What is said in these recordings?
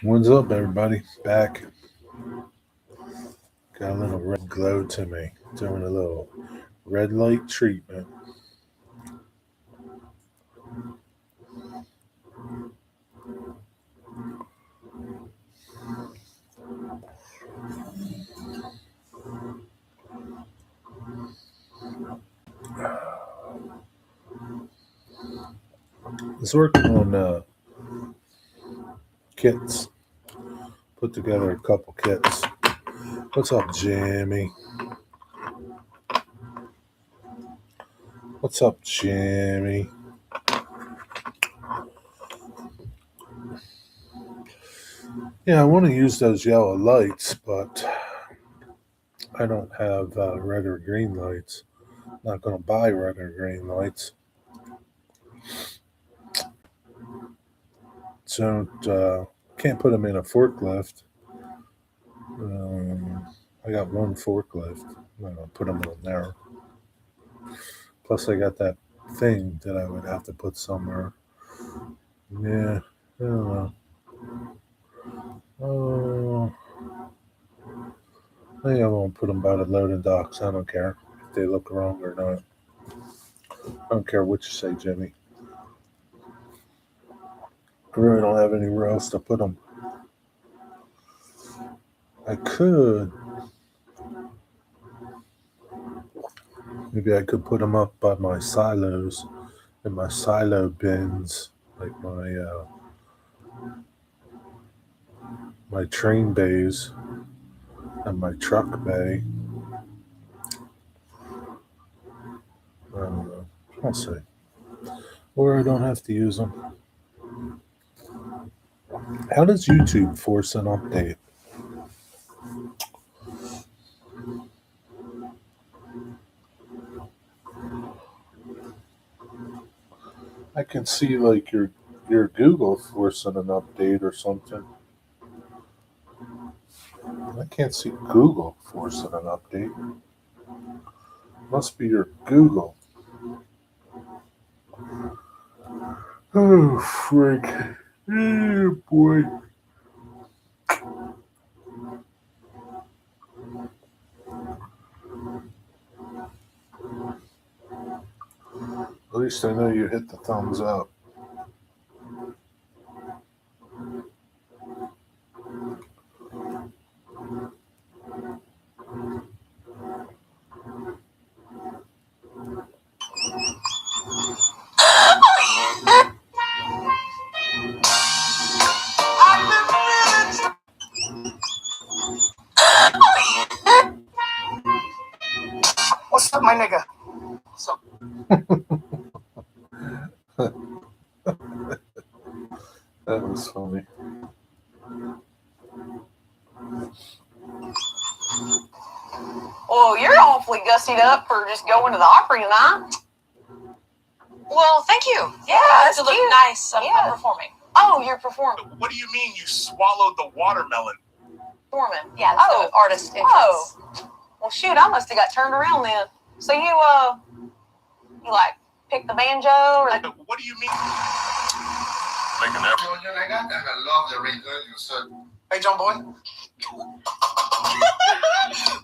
What's up, everybody? Back. Got a little red glow to me. Doing a little red light treatment. I was working on kits. Put together a couple kits. What's up, Jimmy? What's up, Jimmy? Yeah, I want to use those yellow lights, but I don't have red or green lights. Not going to buy red or green lights. So can't put them in a forklift. I got one forklift. I'm not going to put them on there. Plus, I got that thing that I would have to put somewhere. Yeah, I don't know. Oh, I think I won't put them by the loading docks. I don't care if they look wrong or not. I don't care what you say, Jimmy. I really don't have anywhere else to put them. I could. Maybe I could put them up by my silos in my silo bins, like my train bays and my truck bay. I don't know. I'll see. Or I don't have to use them. How does YouTube force an update? I can see like your Google forcing an update or something. I can't see Google forcing an update. Must be your Google. Oh, frick. Oh, boy. At least I know you hit the thumbs up. What's up, my nigga? What's up? That was funny. Well, you're awfully gussied up for just going to the opera tonight. Well, thank you. Yeah, that's to look cute. nice. I'm performing. Oh, you're performing. What do you mean you swallowed the watermelon? Performing. Yeah, that's the artist entrance. Oh. Well, shoot, I must have got turned around then. So you like pick the banjo or? What do you mean? Like an effort. I love the ring you said. Hey, John Boy.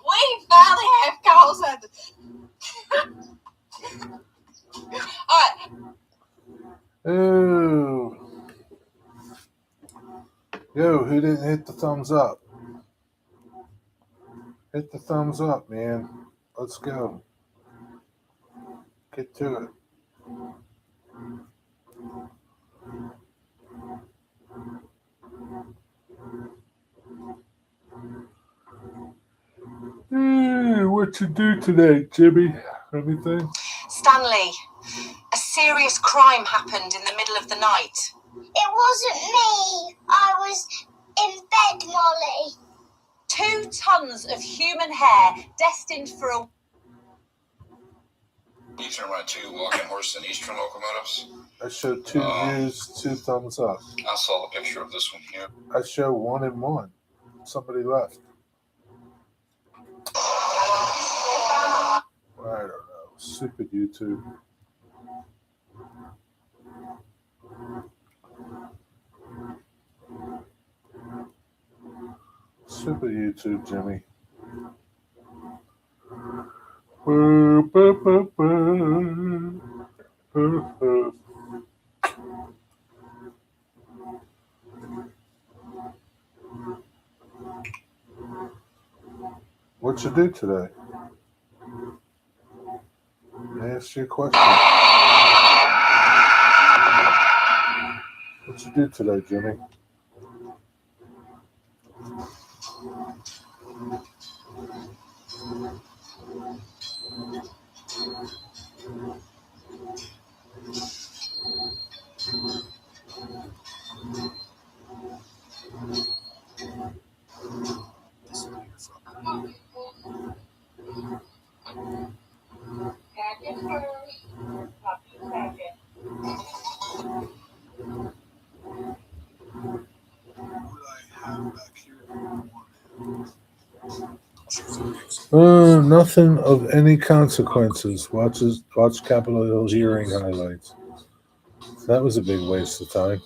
We finally have calls at All right. Oh. Yo, who didn't hit the thumbs up? Hit the thumbs up, man. Let's go. Get to it. What you do today, Jimmy? Anything? Stanley, a serious crime happened in the middle of the night. It wasn't me. I was in bed, Molly. 2 tons of human hair destined for a... You turn around 2 walking horse and eastern locomotives. I show 2 views, 2 thumbs up. I saw the picture of this one here. I show 1 and 1. Somebody left. I don't know. Stupid YouTube. Super YouTube, Jimmy. Boo, boo, boo, boo. Boo, boo. What'd you do today? I asked you a question. What'd you do today, Jimmy? Nothing of any consequences. Watch Capitol Hill hearing highlights. That was a big waste of time.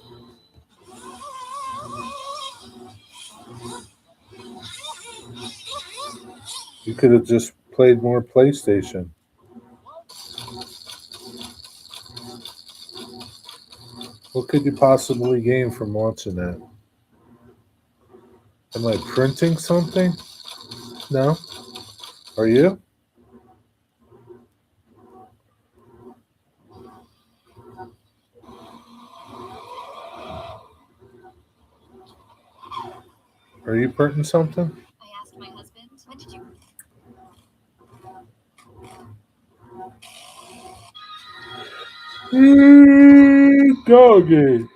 You could have just played more PlayStation. What could you possibly gain from watching that? Am I printing something? No. Are you? Are you printing something? I asked my husband, when did you... Doggy.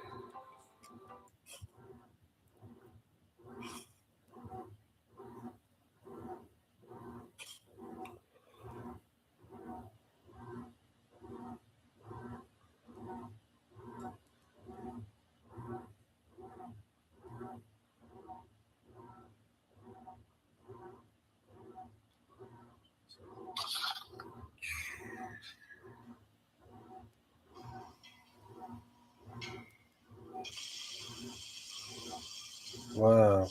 Wow.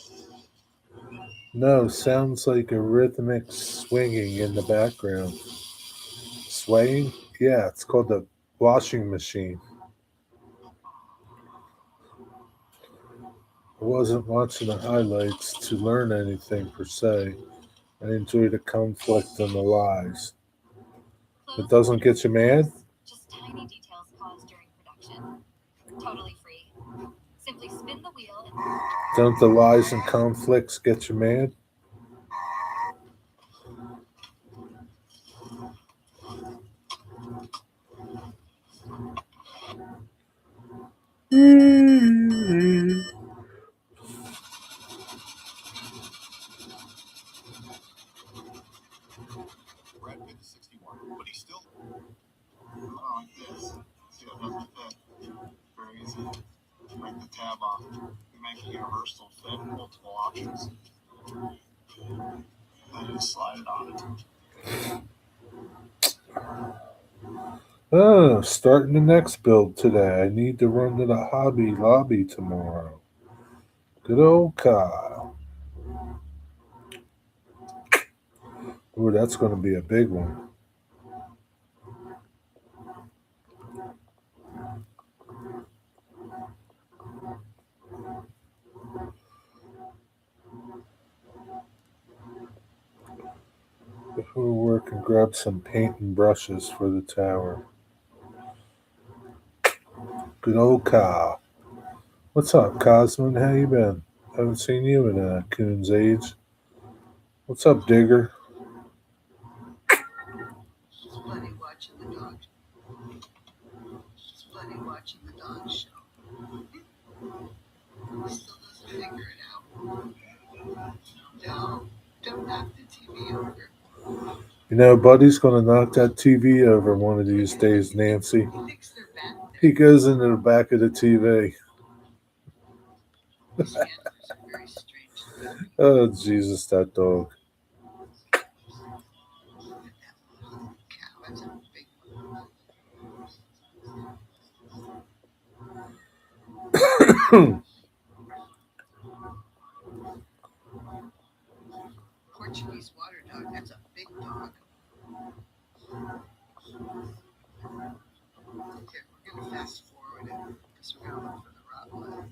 No, sounds like a rhythmic swinging in the background. Swaying? Yeah, it's called the washing machine. I wasn't watching the highlights to learn anything per se. I enjoy the conflict and the lies. It doesn't get you mad? Just tiny details caused during production. Totally free. Simply spin the wheel and... Don't the lies and conflicts get you mad? Brad Pitt is 61, but he's still. Oh, like this. See, it doesn't fit. Very easy. Break the tab off. You make a universal fit, multiple options. Then you slide it on it. Oh, starting the next build today. I need to run to the Hobby Lobby tomorrow. Good old Kyle. Ooh, that's going to be a big one. Before work and grab some paint and brushes for the tower. Good old Kyle. What's up, Cosman? How you been? Haven't seen you in a coon's age. What's up, Digger? She's plenty watching the dog. She's plenty watching the dog show. Still doesn't figure it out. No, don't knock the TV over. You know, Buddy's going to knock that TV over one of these days, Nancy. He thinks they're back there. He goes into the back of the TV. His answers are very strange. Oh, Jesus, that dog. Look at that little cow. That's a big one. dog. That's a big dog. Here, we're gonna fast forward it because we're gonna look for the Rottweiler.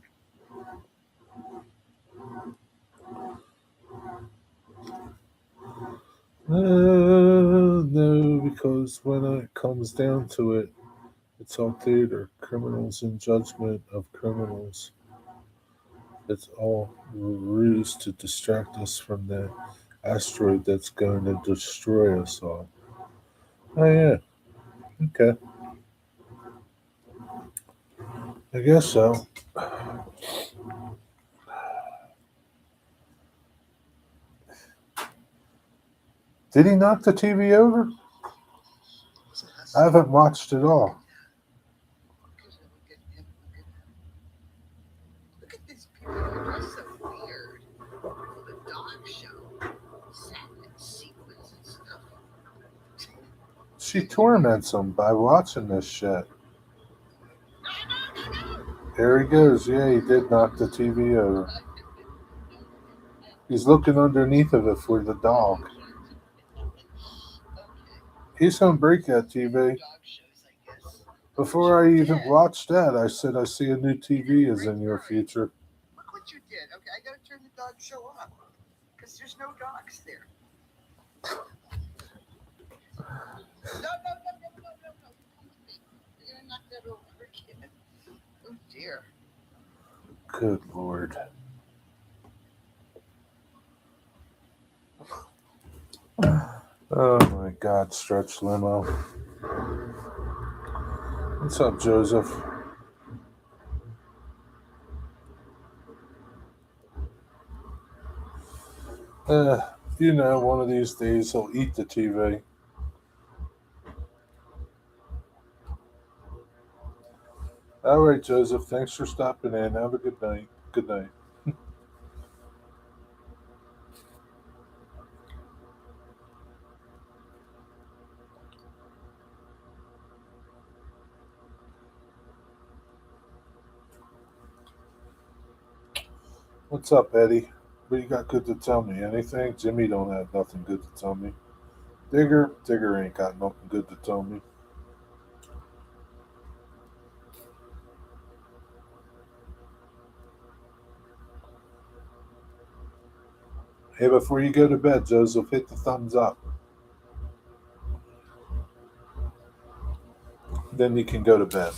No, because when it comes down to it, it's all theater. Criminals in judgment of criminals. It's all a ruse to distract us from the asteroid that's going to destroy us all. Oh, yeah. Okay. I guess so. Did he knock the TV over? I haven't watched it all. Look at these people. They're dressed so weird. For the dog show. Satin and sequins and stuff. She torments him by watching this shit. There he goes. Yeah, he did knock the TV over. He's looking underneath of it for the dog. He's going to break that TV. Dog shows, I guess. Before I even watched that, I said, I see a new TV is in your future. Look what you did. Okay, I gotta turn the dog show off because there's no dogs there. No. Come with me. You're gonna knock that over again. Oh dear. Good Lord. Oh my God, stretch limo. What's up, Joseph? One of these days he'll eat the TV. All right, Joseph. Thanks for stopping in. Have a good night. Good night. What's up, Eddie? What you got good to tell me? Anything? Jimmy don't have nothing good to tell me. Digger ain't got nothing good to tell me. Hey, before you go to bed, Joseph, hit the thumbs up. Then you can go to bed.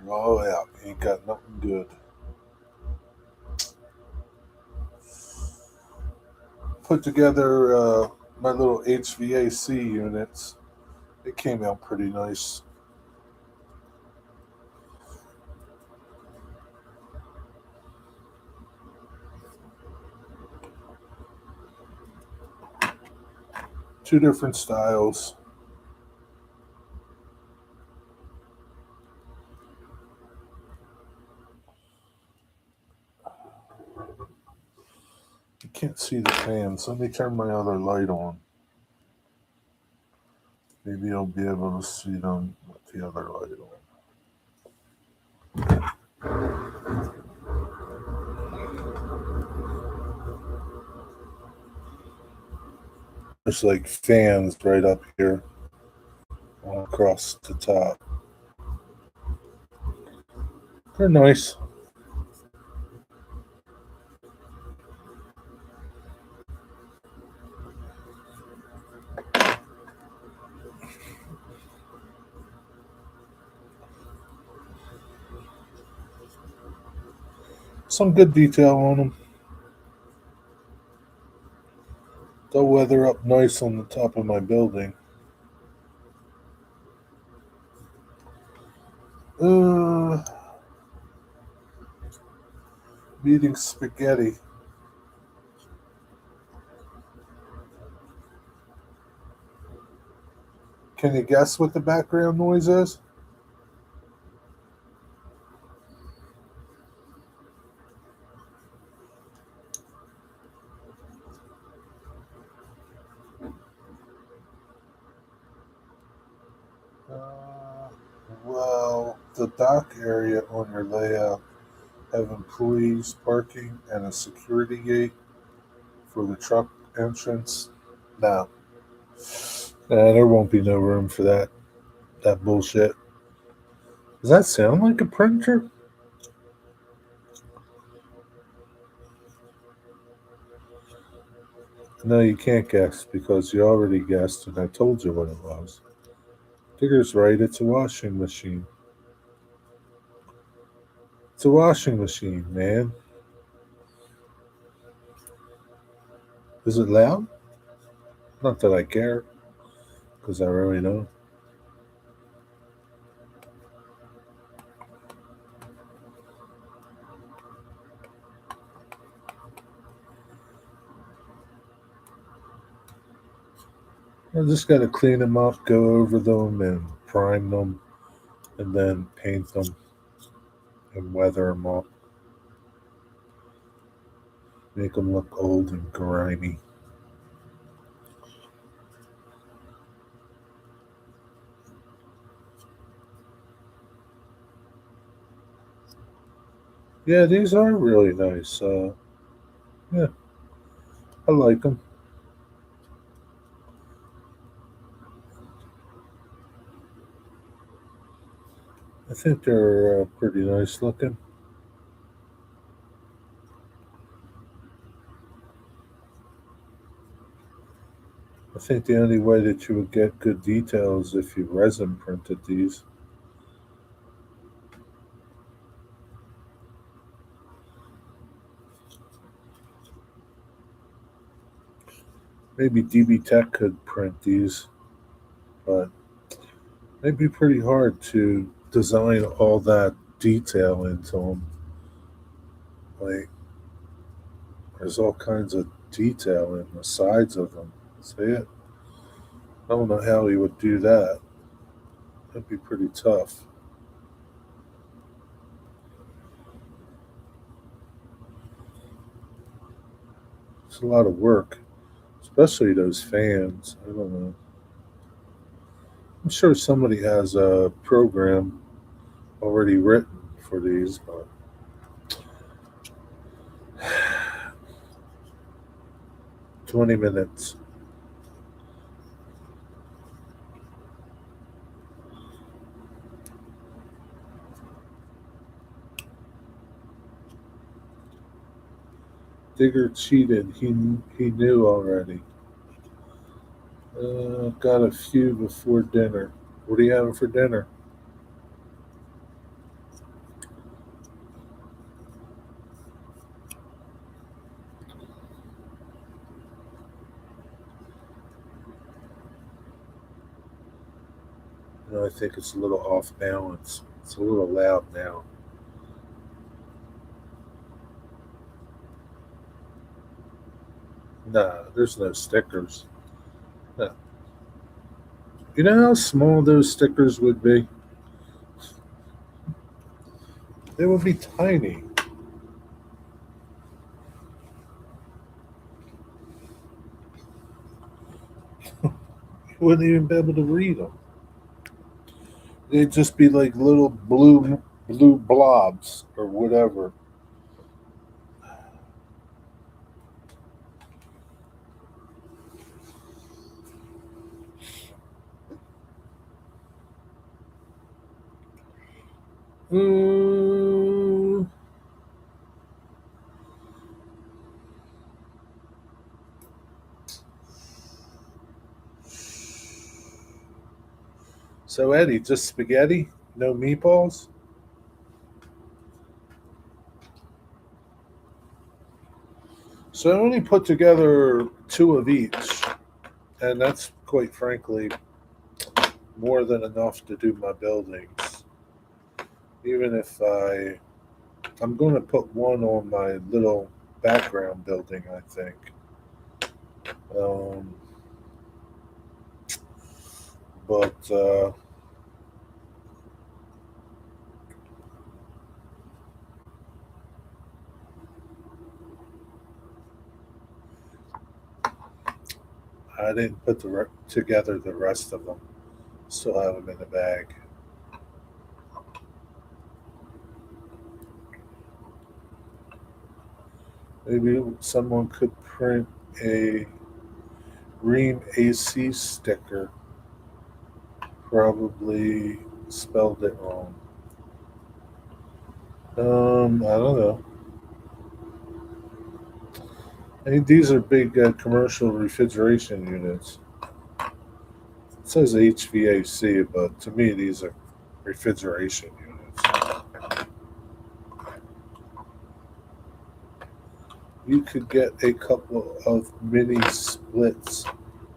Oh, yeah. Ain't got nothing good. Put together my little HVAC units. It came out pretty nice. Two different styles. You can't see the fans. Let me turn my other light on. Maybe I'll be able to see them with the other light on. There's like fans right up here all across the top. They're nice. Some good detail on them. They'll weather up nice on the top of my building. Eating spaghetti. Can you guess what the background noise is? the dock area on your layout have employees parking and a security gate for the truck entrance? No. Nah, there won't be no room for that bullshit. Does that sound like a printer? No, you can't guess because you already guessed and I told you what it was. Digger's right, it's a washing machine. It's a washing machine, man. Is it loud? Not that I care, because I really don't. I just got to clean them up, go over them, and prime them, and then paint them and weather them up. Make them look old and grimy. Yeah, these are really nice. Yeah, I like them. I think they're pretty nice looking. I think the only way that you would get good details if you resin printed these. Maybe DB Tech could print these, but it'd be pretty hard to design all that detail into them. Like, there's all kinds of detail in the sides of them. See it? I don't know how he would do that. That'd be pretty tough. It's a lot of work, especially those fans. I don't know. I'm sure somebody has a program already written for these, but 20 minutes. Digger cheated. He knew already. Got a few before dinner. What are you having for dinner? I think it's a little off balance. It's a little loud now. Nah, there's no stickers. No. You know how small those stickers would be? They would be tiny. You wouldn't even be able to read them. They'd just be like little blue blobs or whatever. Mm. So Eddie, just spaghetti? No meatballs? So I only put together 2 of each, and that's quite frankly more than enough to do my buildings. Even if I'm going to put one on my little background building, I think. But I didn't put together the rest of them. Still have them in the bag. Maybe someone could print a Ream AC sticker. Probably spelled it wrong. I don't know. I think these are big commercial refrigeration units. It says HVAC, but to me, these are refrigeration units. You could get a couple of mini splits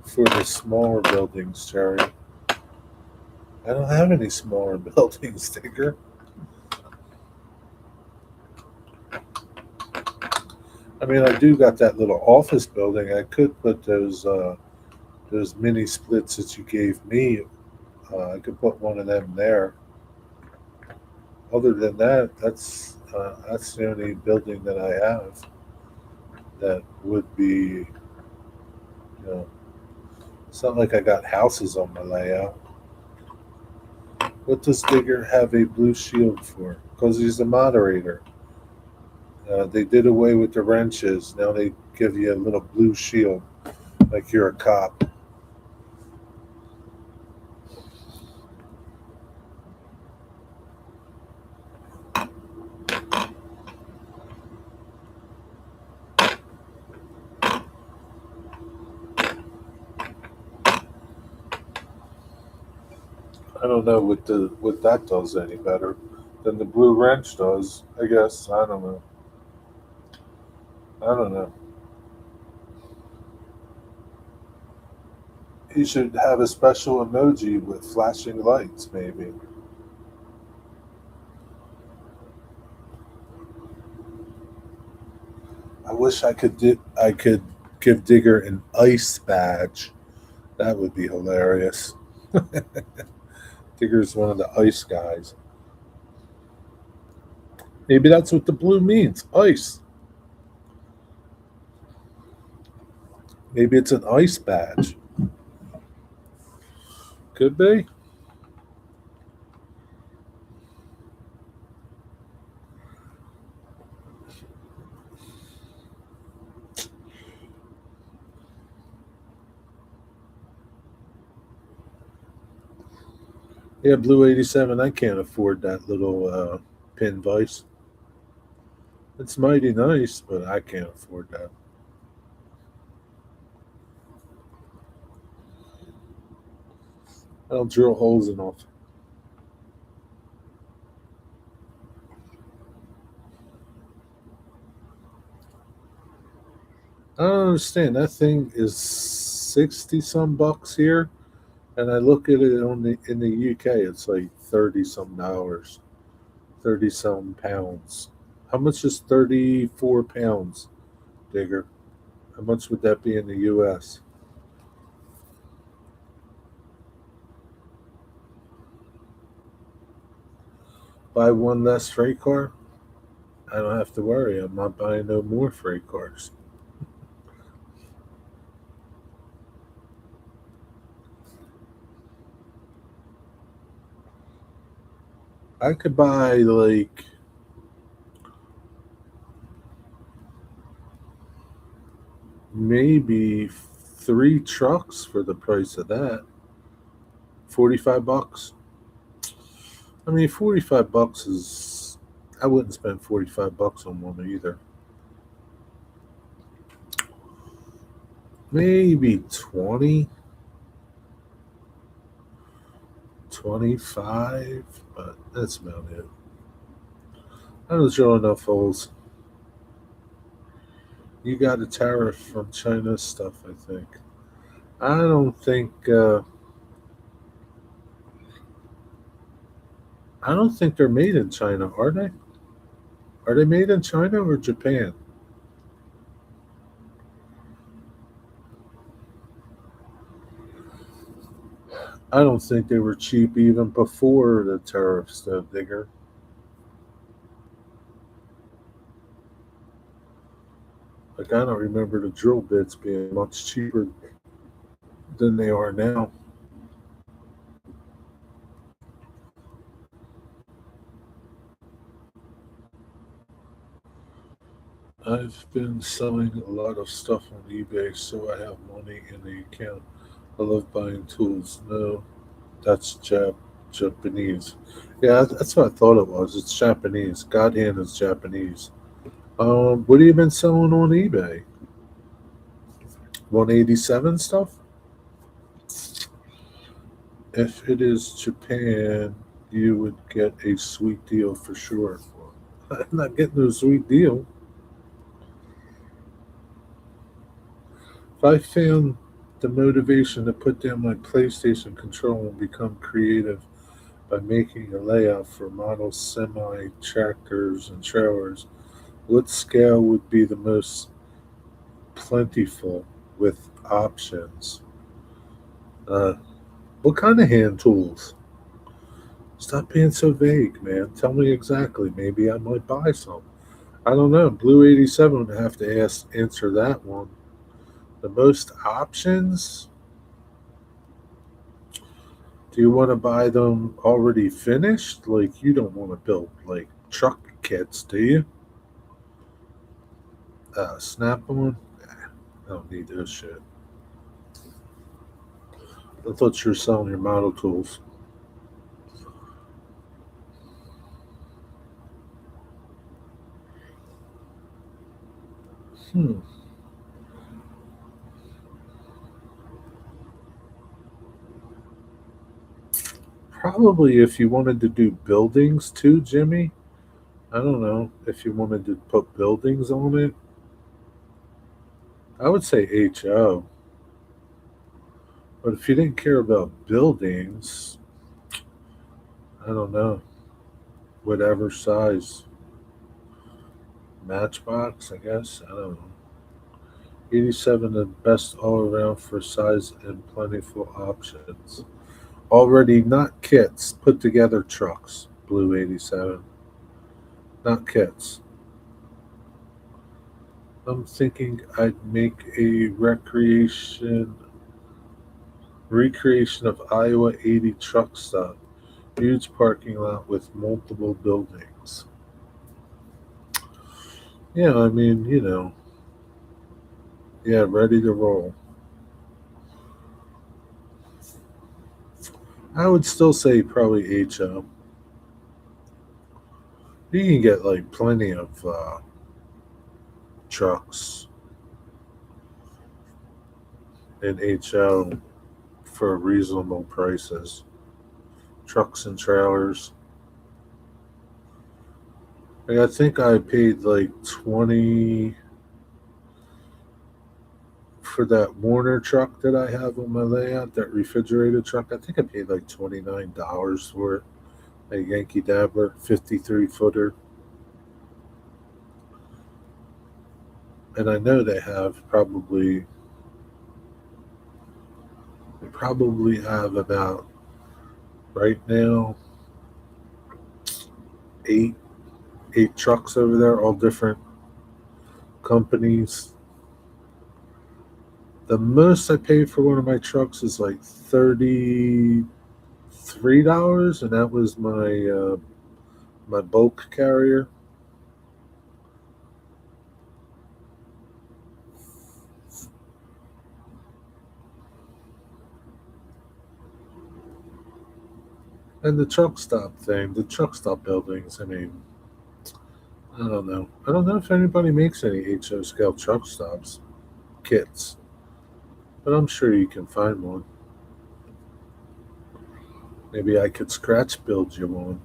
for the smaller buildings, Jerry. I don't have any smaller buildings, Digger. I mean, I do got that little office building. I could put those mini splits that you gave me. I could put one of them there. Other than that, that's the only building that I have that would be, it's not like I got houses on my layout. What does Digger have a blue shield for? Because he's the moderator. They did away with the wrenches. Now they give you a little blue shield, like you're a cop. I don't know what that does any better than the blue wrench does. I guess I don't know. I don't know. He should have a special emoji with flashing lights, maybe. I wish I could give Digger an ice badge. That would be hilarious. Digger's one of the ice guys. Maybe that's what the blue means. Ice. Maybe it's an ice badge. Could be. Yeah, Blue 87, I can't afford that little pin vise. It's mighty nice, but I can't afford that. I don't drill holes enough. I don't understand. That thing is 60 some bucks here, and I look at it in the UK, it's like 30 some dollars, 30 some pounds. How much is 34 pounds, Digger? How much would that be in the US? Buy one less freight car? I don't have to worry. I'm not buying no more freight cars. I could buy like maybe three trucks for the price of that. 45 bucks. I mean, 45 bucks is. I wouldn't spend 45 bucks on one either. Maybe 20, 25, but that's about it. I don't drill enough holes. You got a tariff from China stuff, I think. I don't think. I don't think they're made in China, are they? Are they made in China or Japan? I don't think they were cheap even before the tariffs, though, Digger. Like, I don't remember the drill bits being much cheaper than they are now. I've been selling a lot of stuff on eBay, so I have money in the account. I love buying tools. No, that's Japanese. Yeah, that's what I thought it was. It's Japanese. God hand is Japanese. What have you been selling on eBay? 187 stuff? If it is Japan, you would get a sweet deal for sure. I'm not getting no sweet deal. If I found the motivation to put down my PlayStation control and become creative by making a layout for model semi tractors and trailers, what scale would be the most plentiful with options? Uh, what kind of hand tools? Stop being so vague, man. Tell me exactly. Maybe I might buy some. I don't know. Blue 87 would have to answer that one. The most options? Do you want to buy them already finished? Like, you don't want to build, like, truck kits, do you? Snap on? I don't need those shit. I thought you were selling your model tools. Hmm. Probably if you wanted to do buildings too, Jimmy. I don't know if you wanted to put buildings on it. I would say HO. But if you didn't care about buildings, I don't know. Whatever size. Matchbox, I guess. I don't know. 87, the best all around for size and plentiful options. Already not kits, put together trucks. Blue 87. Not kits. I'm thinking I'd make a recreation of Iowa 80 truck stop. Huge parking lot with multiple buildings. Yeah, I mean, yeah, ready to roll. I would still say probably HO. You can get like plenty of trucks in HO for reasonable prices. Trucks and trailers. Like, I think I paid like 20 for that Warner truck that I have on my layout, that refrigerated truck. I think I paid like $29 for it. A Yankee Dabbler 53-footer. And I know they probably have about right now eight trucks over there, all different companies. The most I paid for one of my trucks is like $33, and that was my bulk carrier. And the truck stop buildings. I mean, I don't know. I don't know if anybody makes any HO scale truck stops kits, but I'm sure you can find one. Maybe I could scratch build you one.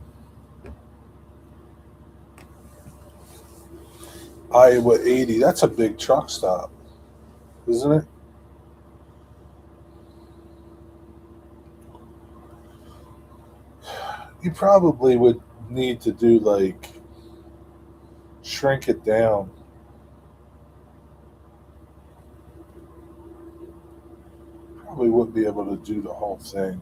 Iowa 80, that's a big truck stop, isn't it? You probably would need to do like shrink it down. Probably wouldn't be able to do the whole thing.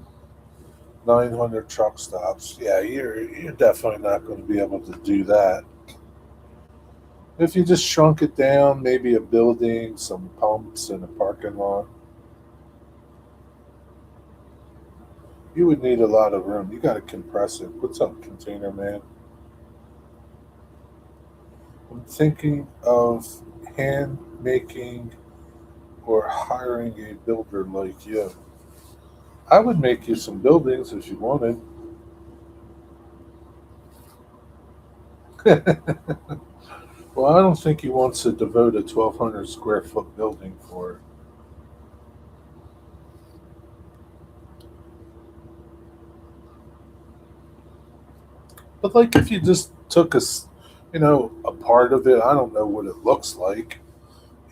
900 truck stops. Yeah, you're definitely not going to be able to do that. If you just shrunk it down, maybe a building, some pumps, and a parking lot, you would need a lot of room. You got to compress it. What's up, Container Man? I'm thinking of hand making or hiring a builder like you. I would make you some buildings if you wanted. Well, I don't think he wants to devote a 1,200 square foot building for it. But like if you just took a part of it, I don't know what it looks like.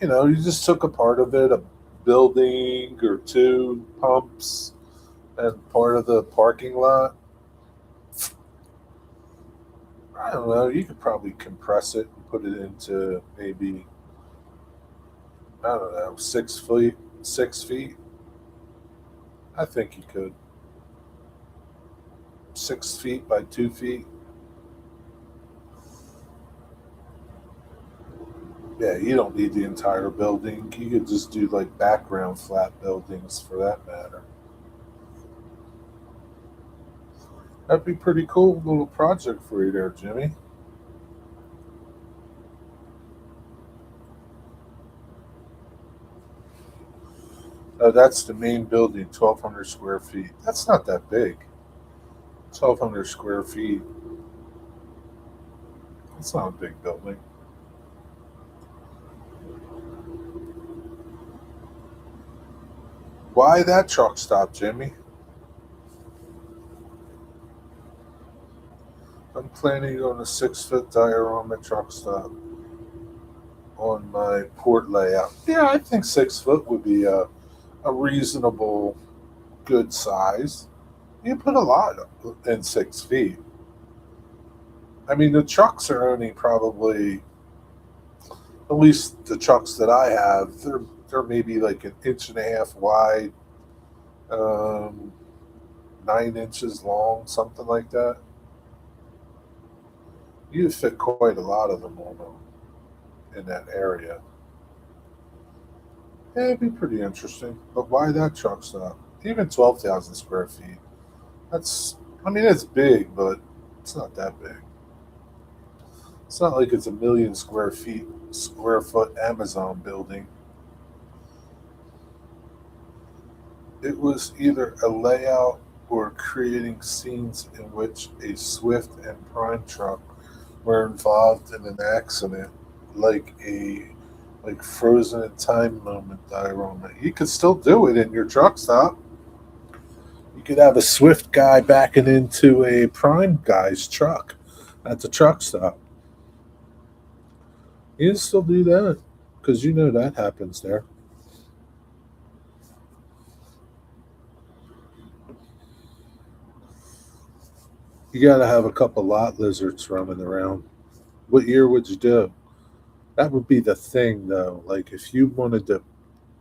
You just took a part of it, a building or two pumps, and part of the parking lot. I don't know. You could probably compress it and put it into maybe, I don't know, 6 feet. 6 feet. I think you could. 6 feet by 2 feet. Yeah, you don't need the entire building. You could just do like background flat buildings for that matter. That'd be pretty cool little project for you there, Jimmy. Oh, that's the main building, 1,200 square feet. That's not that big. 1,200 square feet. It's not a big building. Why that truck stop, Jimmy? I'm planning on a 6 foot diorama truck stop on my port layout. Yeah, I think 6 foot would be a reasonable, good size. You put a lot in 6 feet. I mean, the trucks are only probably, at least the trucks that I have, they're maybe like an inch and a half wide, um, 9 inches long, something like that. You fit quite a lot of them on them in that area. Yeah, it'd be pretty interesting. But why that truck stop? Even 12,000 square feet. That's, I mean, it's big, but it's not that big. It's not like it's a million square foot Amazon building. It was either a layout or creating scenes in which a Swift and Prime truck were involved in an accident, like a frozen in time moment diorama. You could still do it in your truck stop. You could have a Swift guy backing into a Prime guy's truck at the truck stop. You can still do that because you know that happens there. You got to have a couple lot lizards roaming around. What year would you do? That would be the thing, though. Like if you wanted to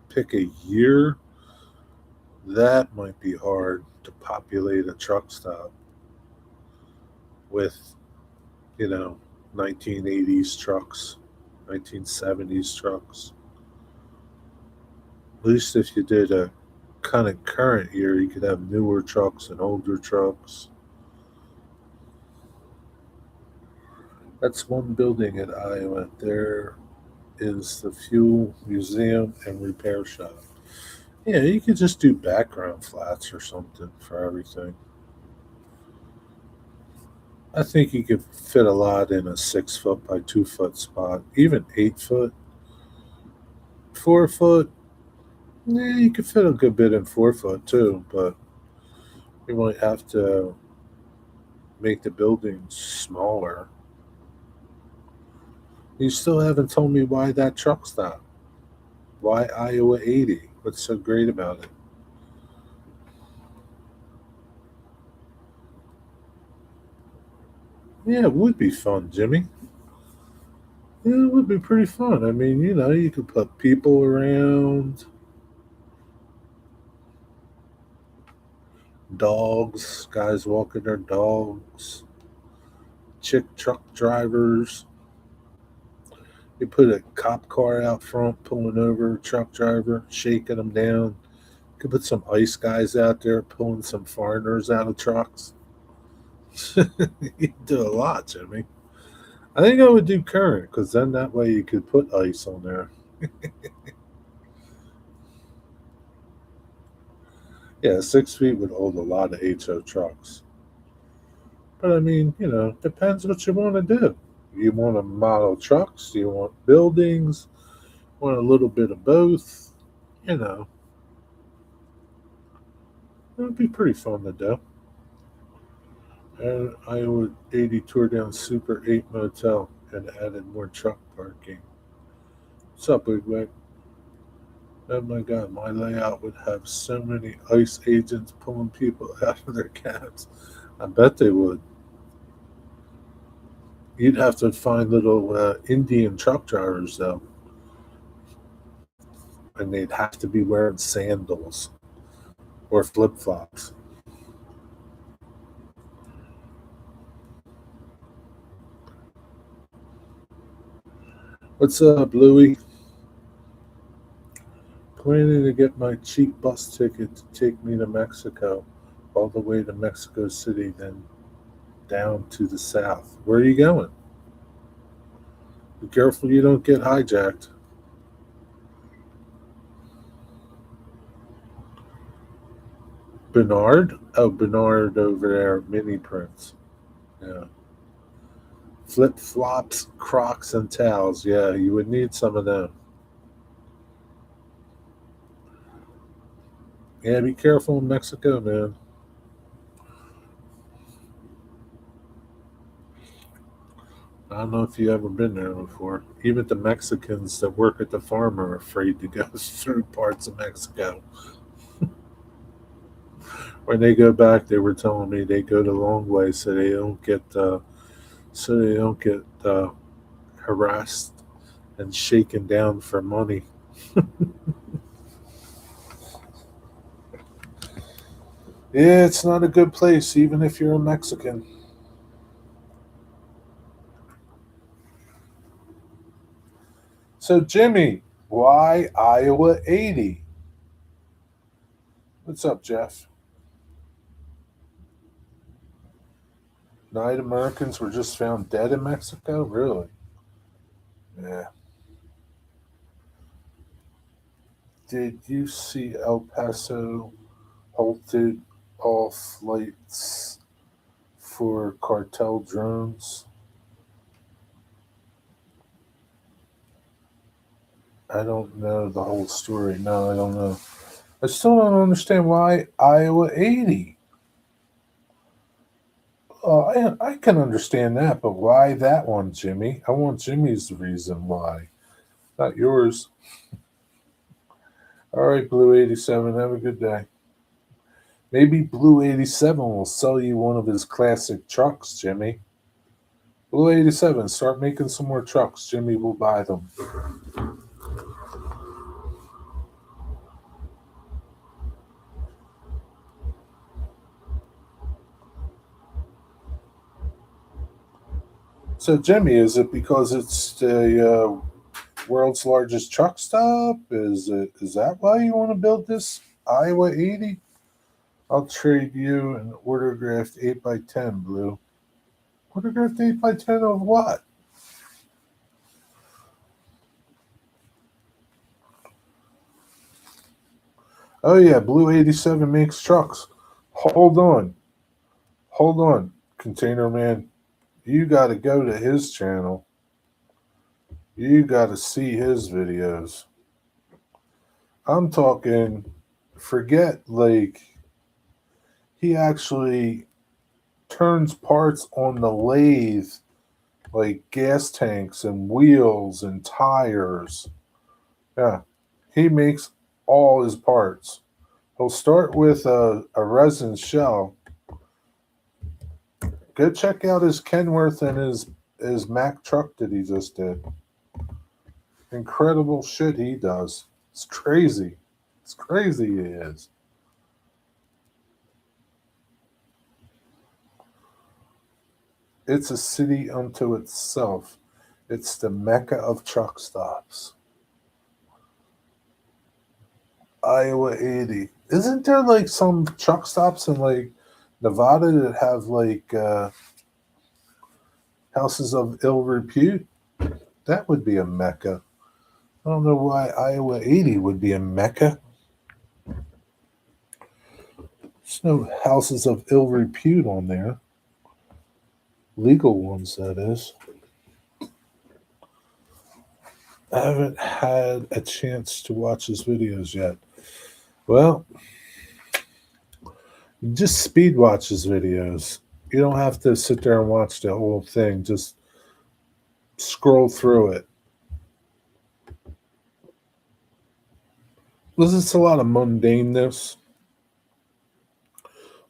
pick a year, that might be hard to populate a truck stop with, you know, 1980s trucks, 1970s trucks. At least if you did a kind of current year, you could have newer trucks and older trucks. That's one building at Iowa. There is the fuel museum and repair shop. Yeah, you could just do background flats or something for everything. I think you could fit a lot in a 6 foot by 2 foot spot, even 8 foot, 4 foot. Yeah, you could fit a good bit in 4 foot too, but you might have to make the buildings smaller. You still haven't told me why that truck stop. Why Iowa 80? What's so great about it? Yeah, it would be fun, Jimmy. Yeah, it would be pretty fun. I mean, you could put people around, dogs, guys walking their dogs, chick truck drivers. You put a cop car out front pulling over a truck driver, shaking them down. You could put some ice guys out there pulling some foreigners out of trucks. You do a lot, Jimmy. I think I would do current because then that way you could put ice on there. Yeah, 6 feet would hold a lot of HO trucks. But I mean, depends what you want to do. You want to model trucks? Do you want buildings? Want a little bit of both? You know, it would be pretty fun to do. And I would 80 tour down Super 8 Motel and added more truck parking. What's up, Big Wig? Oh my god, my layout would have so many ICE agents pulling people out of their cabs. I bet they would. You'd have to find little Indian truck drivers, though. And they'd have to be wearing sandals or flip flops. What's up, Louie? Planning to get my cheap bus ticket to take me to Mexico, all the way to Mexico City, then down to the south. Where are you going? Be careful you don't get hijacked. Bernard? Oh, Bernard over there, Mini Prince. Yeah. Flip flops, Crocs, and towels. Yeah, you would need some of them. Yeah, be careful in Mexico, man. I don't know if you've ever been there before. Even the Mexicans that work at the farm are afraid to go through parts of Mexico. When they go back, they were telling me they go the long way so they don't get harassed and shaken down for money. Yeah, it's not a good place, even if you're a Mexican. So, Jimmy, why Iowa 80? What's up, Jeff? Native Americans were just found dead in Mexico? Really? Yeah. Did you see El Paso halted all flights for cartel drones? I don't know the whole story. No, I don't know. I still don't understand why Iowa 80. I can understand that, but why that one, Jimmy? I want Jimmy's reason why, not yours. All right, Blue 87, have a good day. Maybe Blue 87 will sell you one of his classic trucks, Jimmy. Blue 87, start making some more trucks. Jimmy will buy them. So, Jimmy, is it because it's the world's largest truck stop? Is that why you want to build this Iowa 80? I'll trade you an autographed 8x10, Blue. Autographed 8x10 of what? Oh, yeah, Blue 87 makes trucks. Hold on, Container Man. You got to go to his channel. You got to see his videos. I'm talking, forget he actually turns parts on the lathe, like gas tanks and wheels and tires. Yeah, he makes all his parts. He'll start with a resin shell. Go check out his Kenworth and his Mack truck that he just did. Incredible shit he does. It's crazy. It's crazy he is. It's a city unto itself. It's the mecca of truck stops. Iowa 80. Isn't there some truck stops in Nevada that have Houses of ill repute. That would be a mecca. I don't know why Iowa 80 would be a mecca. There's no houses of ill repute on there. Legal ones, that is. I haven't had a chance to watch his videos yet. Well, just speed watch his videos. You don't have to sit there and watch the whole thing. Just scroll through it. There's just a lot of mundaneness.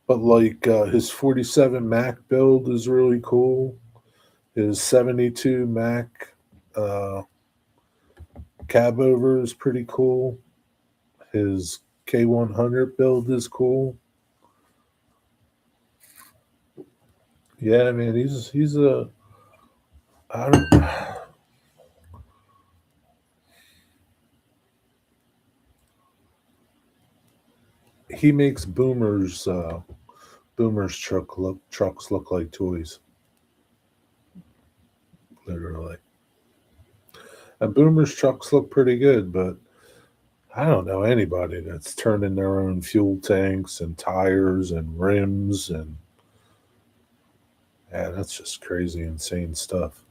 But like his 47 Mac build is really cool. His 72 Mac cab over is pretty cool. His K100 build is cool. Yeah, man, he's a I don't he makes boomers trucks look like toys. Literally. And boomers trucks look pretty good, but I don't know anybody that's turning their own fuel tanks and tires and rims, and yeah, that's just crazy, insane stuff.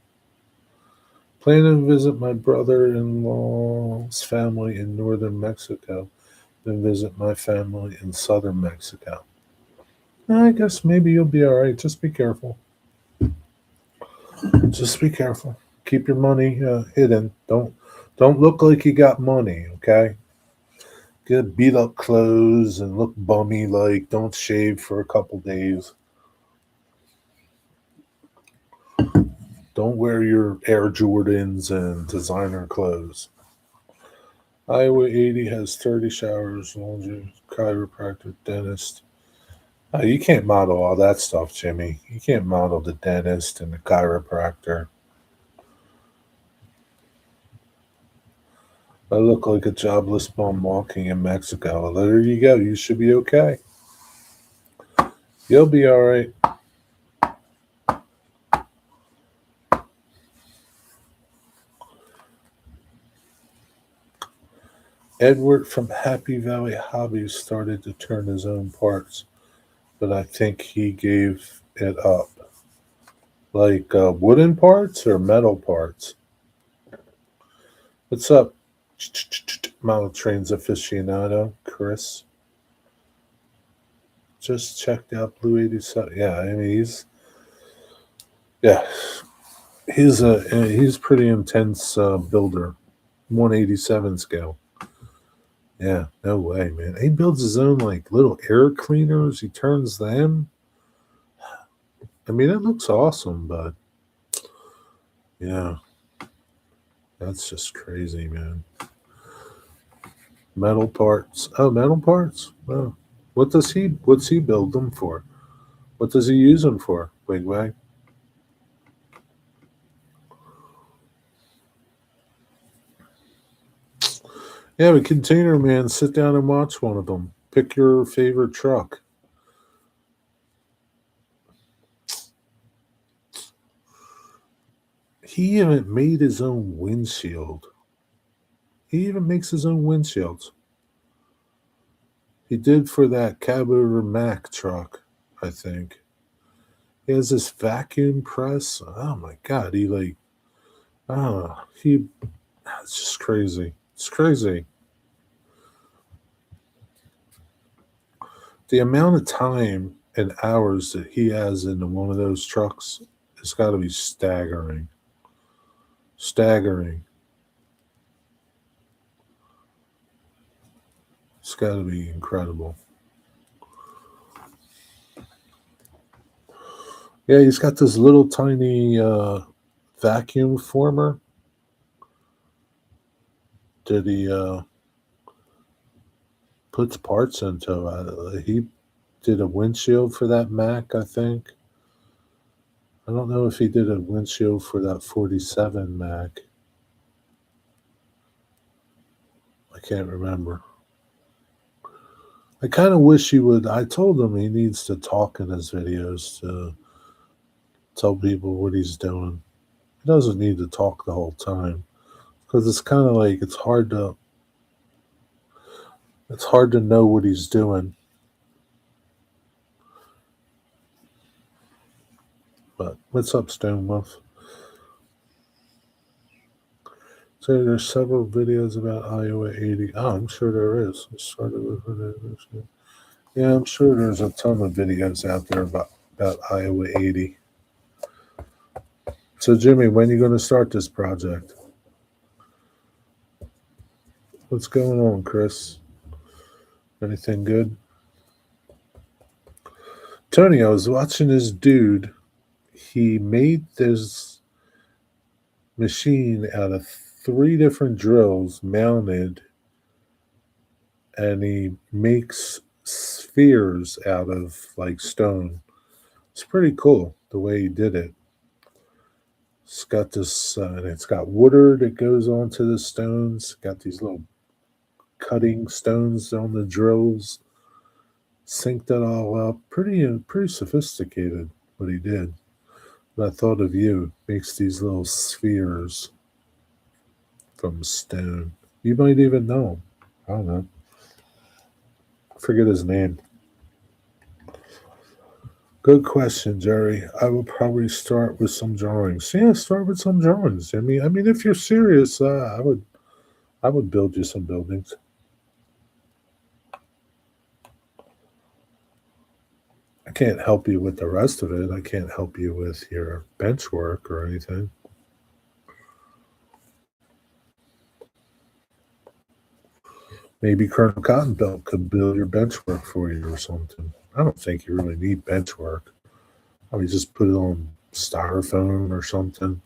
Planning to visit my brother-in-law's family in northern Mexico, then visit my family in southern Mexico. I guess maybe you'll be all right. Just be careful. Just be careful. Keep your money hidden. Don't look like you got money, okay? Get beat up clothes and look bummy like. Don't shave for a couple days. Don't wear your Air Jordans and designer clothes. Iowa 80 has 30 showers, laundry, chiropractor, dentist. You can't model all that stuff, Jimmy. You can't model the dentist and the chiropractor. I look like a jobless bum walking in Mexico. There you go. You should be okay. You'll be all right. Edward from Happy Valley Hobbies started to turn his own parts, but I think he gave it up. Like wooden parts or metal parts? What's up, Model Trains aficionado, Chris? Just checked out Blue 87. Yeah, I mean he's pretty intense builder, 187 scale. Yeah, no way, man. He builds his own like little air cleaners. He turns them. I mean, it looks awesome, but yeah, that's just crazy, man. Metal parts. Oh, metal parts. Oh, what's he build them for? What does he use them for? Wigwag. Yeah, but Container Man, sit down and watch one of them. Pick your favorite truck. He even made his own windshield. He even makes his own windshields. He did for that cab over Mac truck, I think. He has this vacuum press. Oh my God. It's just crazy. It's crazy. The amount of time and hours that he has into one of those trucks has got to be staggering. Staggering. It's got to be incredible. Yeah, he's got this little tiny vacuum former that he puts parts into. He did a windshield for that Mac, I think. I don't know if he did a windshield for that 47 Mac. I can't remember. I kind of wish he would. I told him he needs to talk in his videos tell people what he's doing. He doesn't need to talk the whole time because it's kind of like it's hard to know what he's doing. But what's up, Stonewolf? So there's several videos about Iowa 80. Oh, I'm sure there is. It started with yeah, I'm sure there's a ton of videos out there about Iowa 80. So Jimmy, when are you going to start this project? What's going on, Chris? Anything good? Tony, I was watching this dude. He made this machine out of 3 different drills mounted, and he makes spheres out of like stone. It's pretty cool the way he did it. It's got this, and it's got water that goes onto the stones. Got these little cutting stones on the drills. Synced it all up. Pretty sophisticated what he did. But I thought of you. Makes these little spheres from stone. You might even know him. I don't know. Forget his name. Good question, Jerry. I will probably start with some drawings. Yeah, start with some drawings. I mean, if you're serious, I would build you some buildings. I can't help you with the rest of it. I can't help you with your bench work or anything. Maybe Colonel Cottonbelt could build your bench work for you or something. I don't think you really need bench work. I mean, just put it on styrofoam or something.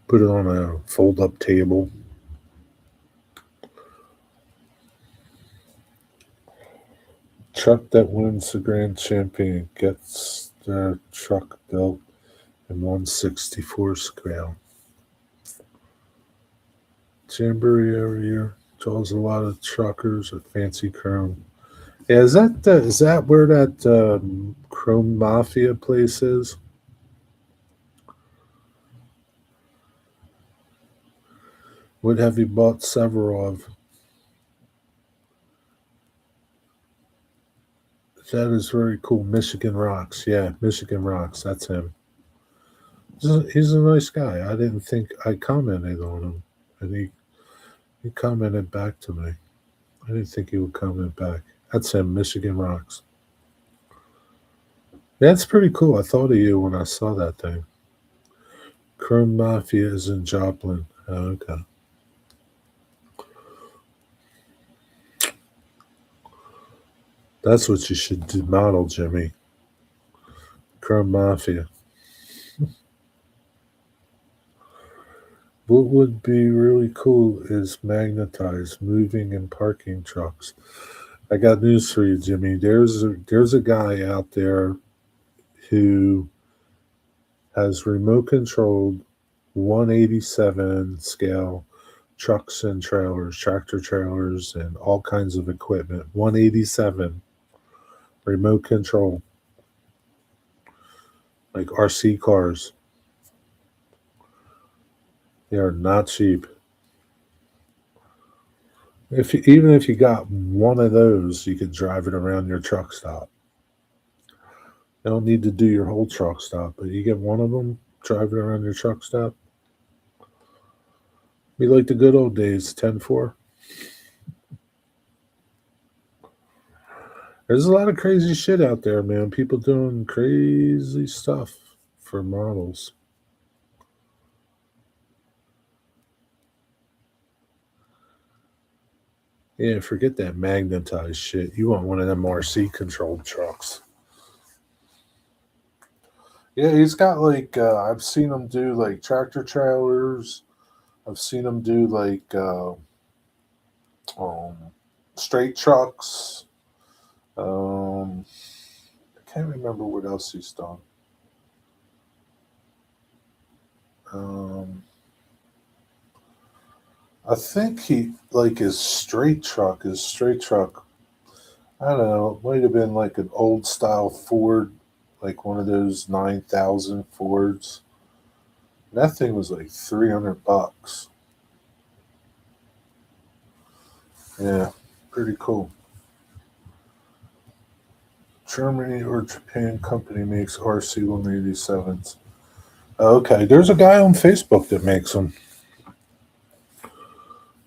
Put it on a fold-up table. Truck that wins the Grand Champion gets their truck built in 1/64 scale. Jamboree every year draws a lot of truckers with fancy chrome. Yeah, is that where that Chrome Mafia place is? What have you bought several of? That is very cool. Michigan Rocks. Yeah, Michigan Rocks. That's him. He's a nice guy. I didn't think I commented on him. And he commented back to me. I didn't think he would comment back. That's him, Michigan Rocks. That's pretty cool. I thought of you when I saw that thing. Chrome Mafia is in Joplin. Oh, okay. That's what you should do, model, Jimmy. Chrome Mafia. What would be really cool is magnetized moving and parking trucks. I got news for you, Jimmy. There's a guy out there who has remote controlled 187 scale trucks and trailers, tractor trailers, and all kinds of equipment. 187 remote control, like RC cars. They are not cheap. Even if you got one of those, you could drive it around your truck stop. You don't need to do your whole truck stop, but you get one of them, drive it around your truck stop. Be like the good old days, 10-4. There's a lot of crazy shit out there, man. People doing crazy stuff for models. Yeah, forget that magnetized shit. You want one of them RC controlled trucks. Yeah, he's got like I've seen him do like tractor trailers. I've seen him do like straight trucks. I can't remember what else he's done. I think he like his straight truck. I don't know. It might have been like an old style Ford, like one of those 9,000 Fords. That thing was like $300. Yeah, pretty cool. Germany or Japan company makes RC 187s. Okay, there's a guy on Facebook that makes them.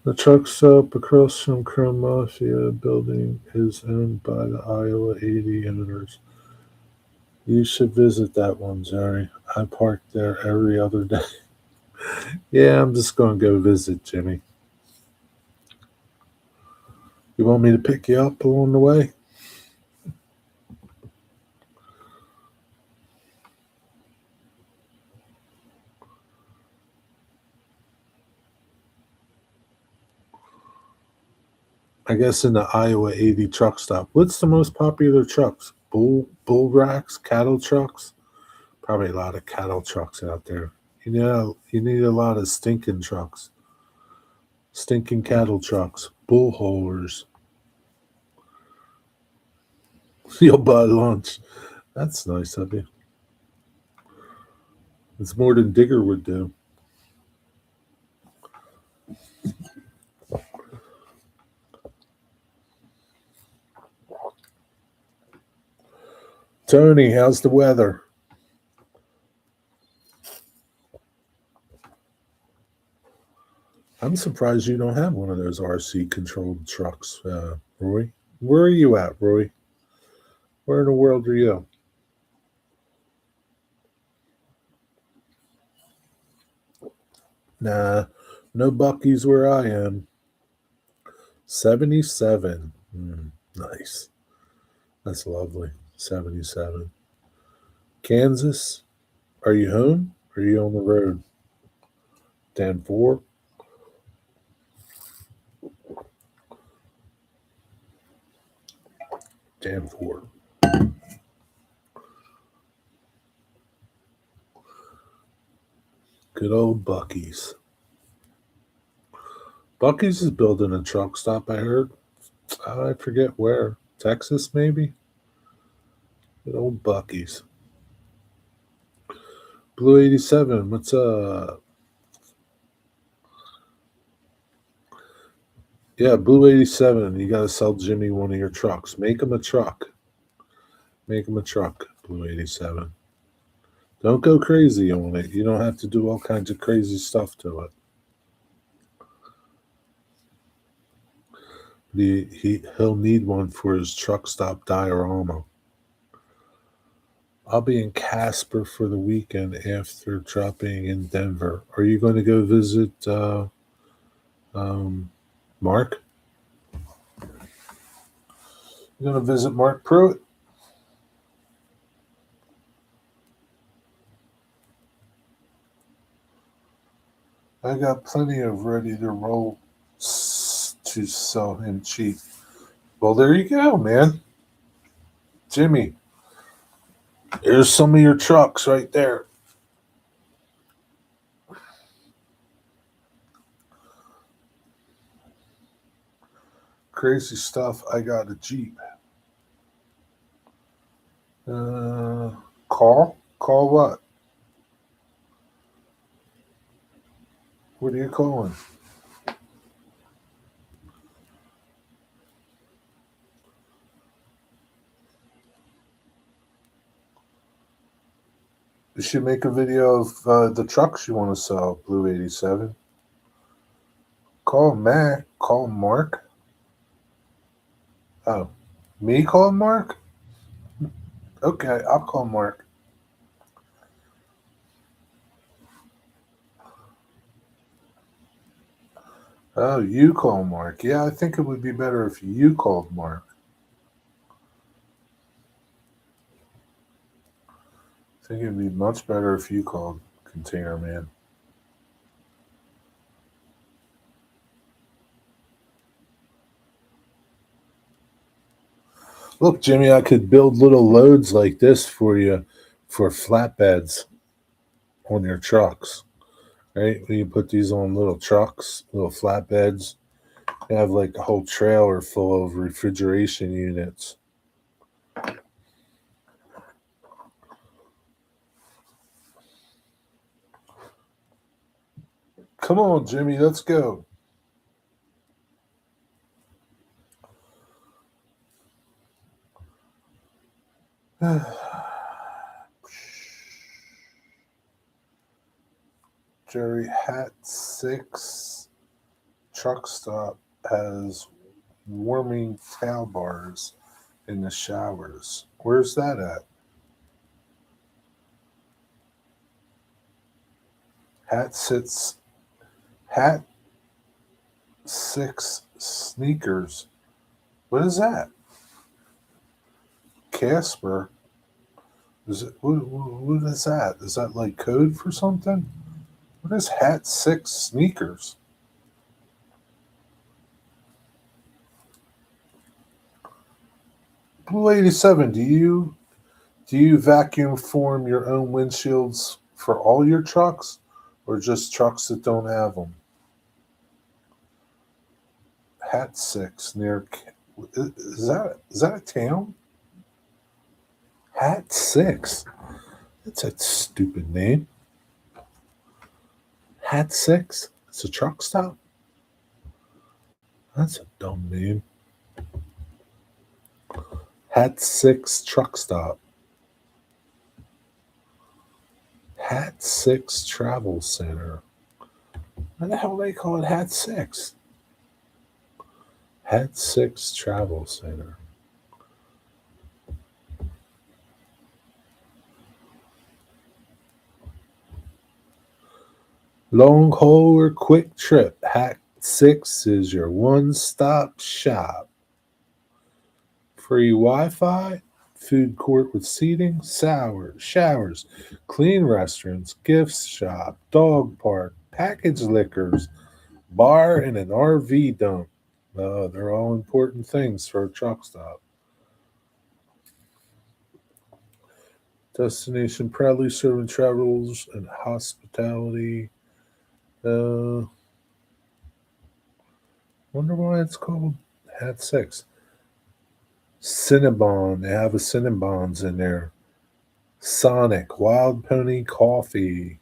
The truck stop across from Chrome Mafia building is owned by the Iowa 80 owners. You should visit that one, Jerry. I park there every other day. Yeah, I'm just going to go visit, Jimmy. You want me to pick you up along the way? I guess in the Iowa 80 truck stop. What's the most popular trucks? Bull racks, cattle trucks? Probably a lot of cattle trucks out there. You need a lot of stinking trucks. Stinking cattle trucks. Bull haulers. You'll buy lunch. That's nice of you. It's more than Digger would do. Tony, how's the weather? I'm surprised you don't have one of those RC controlled trucks, Roy. Where are you at, Roy? Where in the world are you? Nah, no Buc-ee's where I am. 77. Nice. That's lovely. 77. Kansas, are you home? Or are you on the road? Dan 4. Dan 4. Good old Buc-ee's. Buc-ee's is building a truck stop, I heard. I forget where. Texas, maybe? Good old Buc-ee's. Blue 87, what's up? Yeah, Blue 87, you got to sell Jimmy one of your trucks. Make him a truck. Make him a truck, Blue 87. Don't go crazy on it. You don't have to do all kinds of crazy stuff to it. He'll need one for his truck stop diorama. I'll be in Casper for the weekend after dropping in Denver. Are you going to go visit Mark? You going to visit Mark Pruitt? I got plenty of ready to roll to sell him cheap. Well, there you go, man. Jimmy, here's some of your trucks right there. Crazy stuff. I got a Jeep. Call? Call what? What are you calling? You should make a video of the trucks you want to sell, Blue 87. Call Mac. Call Mark. Oh, me call Mark? Okay, I'll call Mark. Oh, you call Mark. Yeah, I think it would be better if you called Mark. I think it'd be much better if you called Container Man. Look, Jimmy, I could build little loads like this for you for flatbeds on your trucks. Right? When you put these on little trucks, little flatbeds, you have like a whole trailer full of refrigeration units. Come on, Jimmy, let's go. Jerry, Hat 6 truck stop has warming towel bars in the showers. Where's that at? Hat 6 sneakers. What is that? Casper? What is that? Is that like code for something? What is Hat 6 sneakers? Blue 87, do you vacuum form your own windshields for all your trucks or just trucks that don't have them? Hat 6 near is that a town? Hat 6. That's a stupid name. Hat 6? It's a truck stop? That's a dumb name. Hat 6 truck stop. Hat 6 Travel Center. Why the hell do they call it Hat 6? Hat 6 Travel Center. Long haul or quick trip, Hat 6 is your one-stop shop. Free Wi-Fi, food court with seating, showers, clean restaurants, gift shop, dog park, packaged liquors, bar, and an RV dump. They're all important things for a truck stop. Destination proudly serving travelers and hospitality. Wonder why it's called Hat 6. Cinnabon. They have a Cinnabons in there. Sonic, Wild Pony Coffee,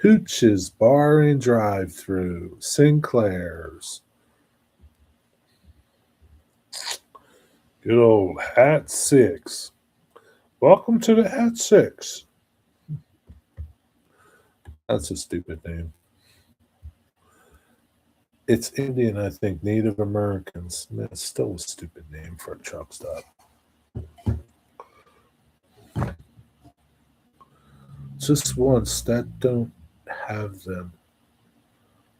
Hooch's Bar and Drive Through, Sinclair's. Good old Hat 6. Welcome to the Hat 6. That's a stupid name. It's Indian, I think, Native Americans. That's still a stupid name for a truck stop. Just ones that don't have them.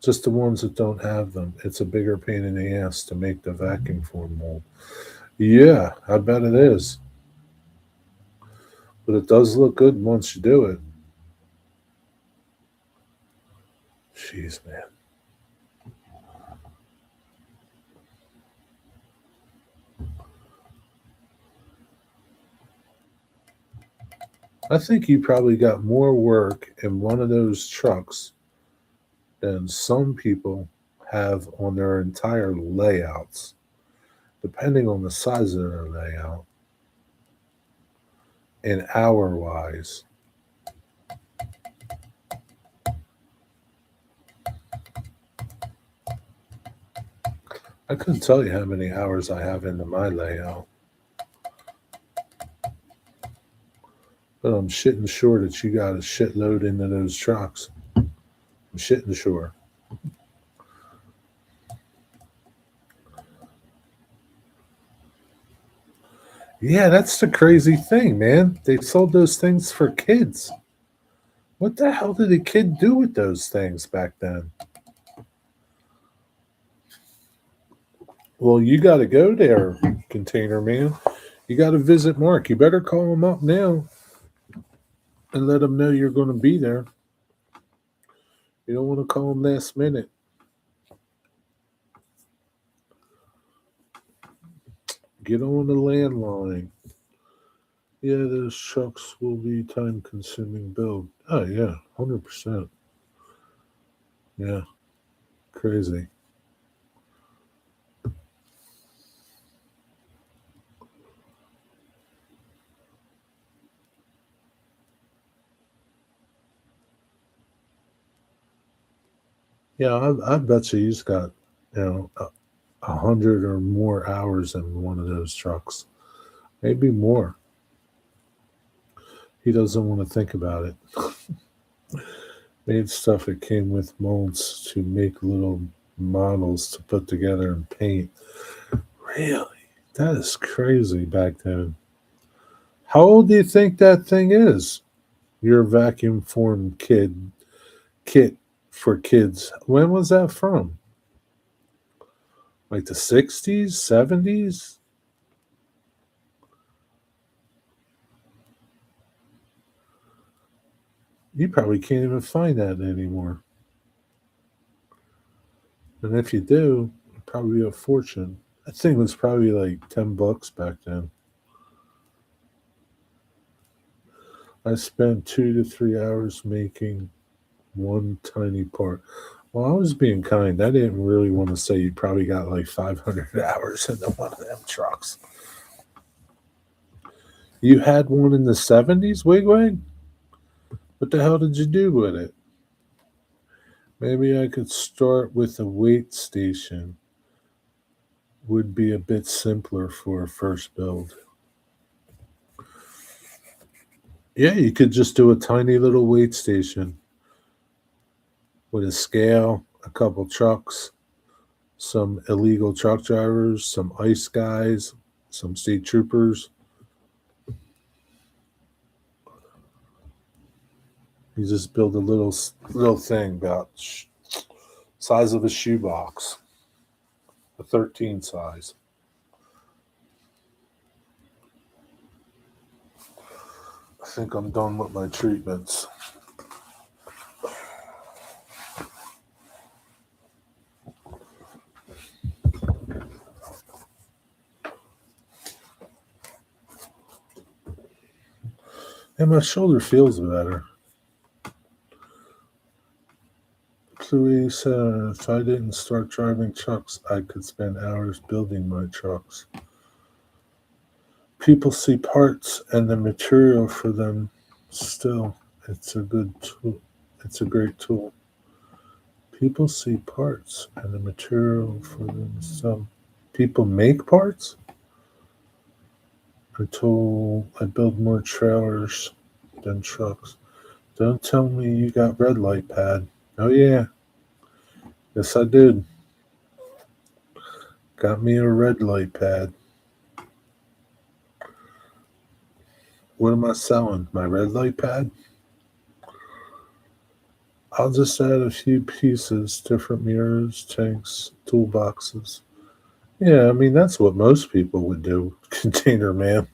Just the ones that don't have them. It's a bigger pain in the ass to make the vacuum form mold. Yeah, I bet it is. But it does look good once you do it. Jeez, man. I think you probably got more work in one of those trucks than some people have on their entire layouts, depending on the size of their layout and hour wise. I couldn't tell you how many hours I have into my layout. But I'm shitting sure that you got a shitload into those trucks. I'm shitting sure. Yeah, that's the crazy thing, man. They sold those things for kids. What the hell did a kid do with those things back then? Well, you got to go there, Container Man. You got to visit Mark. You better call him up now and let him know you're going to be there. You don't want to call him last minute. Get on the landline. Yeah, those trucks will be time-consuming build. Oh, yeah, 100%. Yeah, crazy. Yeah, I bet you he's got, you know, 100 or more hours in one of those trucks, maybe more. He doesn't want to think about it. Made stuff that came with molds to make little models to put together and paint. Really? That is crazy back then. How old do you think that thing is? Your vacuum form kit for kids. When was that from? Like the 60s, 70s? You probably can't even find that anymore. And if you do, it'd probably be a fortune. That thing was probably like $10 back then. I spent 2 to 3 hours making one tiny part. Well, I was being kind. I didn't really want to say you probably got like 500 hours into one of them trucks. You had one in the 70s, Wigwag? What the hell did you do with it? Maybe I could start with a weight station. Would be a bit simpler for a first build. Yeah, you could just do a tiny little weight station with a scale, a couple trucks, some illegal truck drivers, some ICE guys, some state troopers. You just build a little thing about size of a shoebox, a 13 size. I think I'm done with my treatments. And my shoulder feels better. Louis said if I didn't start driving trucks, I could spend hours building my trucks. People see parts and the material for them still. It's a good tool. It's a great tool. People see parts and the material for them still. People make parts? Until I build more trailers than trucks. Don't tell me you got red light pad. Oh yeah. Yes I did. Got me a red light pad. What am I selling? My red light pad? I'll just add a few pieces, different mirrors, tanks, toolboxes. Yeah, I mean that's what most people would do. Container man.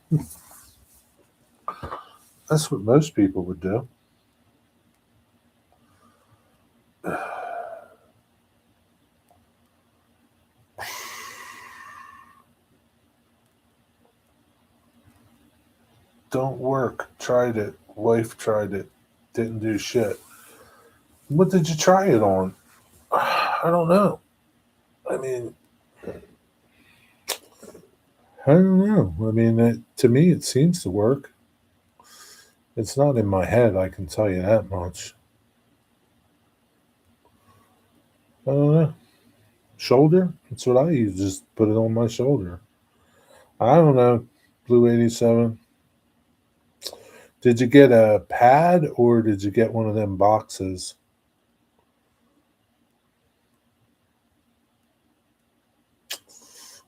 That's what most people would do. Don't work. Tried it. Wife tried it. Didn't do shit. What did you try it on? I don't know. I mean, I don't know. I mean, to me, it seems to work. It's not in my head, I can tell you that much. I don't know. Shoulder? That's what I use. Just put it on my shoulder. I don't know. Blue 87. Did you get a pad or did you get one of them boxes?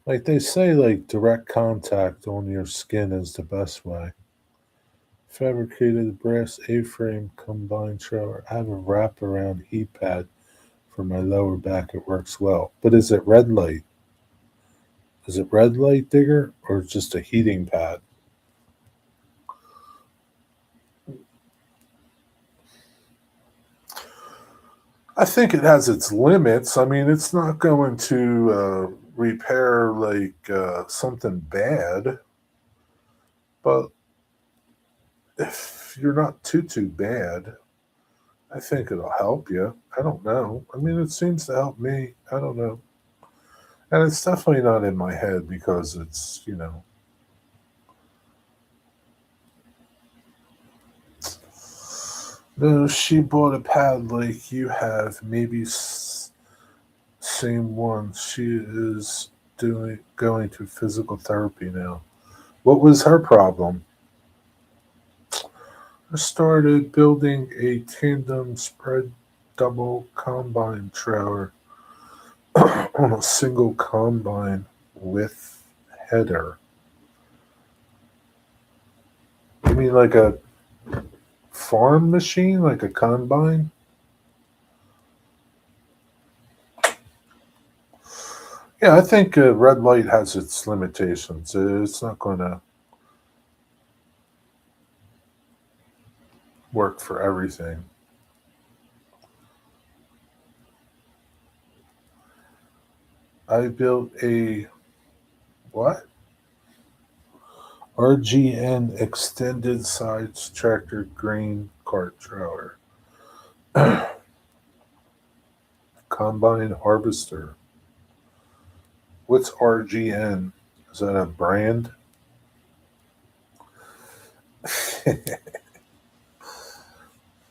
Like they say, like direct contact on your skin is the best way. Fabricated brass A-frame combined trailer. I have a wraparound heat pad for my lower back. It works well. But is it red light? Is it red light digger or just a heating pad? I think it has its limits. I mean, it's not going to repair like something bad, but if you're not too bad, I think it'll help you. I don't know. I mean, it seems to help me. I don't know. And it's definitely not in my head because it's, no, she bought a pad like you have, maybe same one. She is going to physical therapy now. What was her problem? I started building a tandem spread double combine trailer on a single combine with header. You mean like a farm machine, like a combine? Yeah, I think red light has its limitations. It's not going to work for everything. I built a what? RGN extended sides tractor grain cart trailer. Combine harvester. What's RGN? Is that a brand?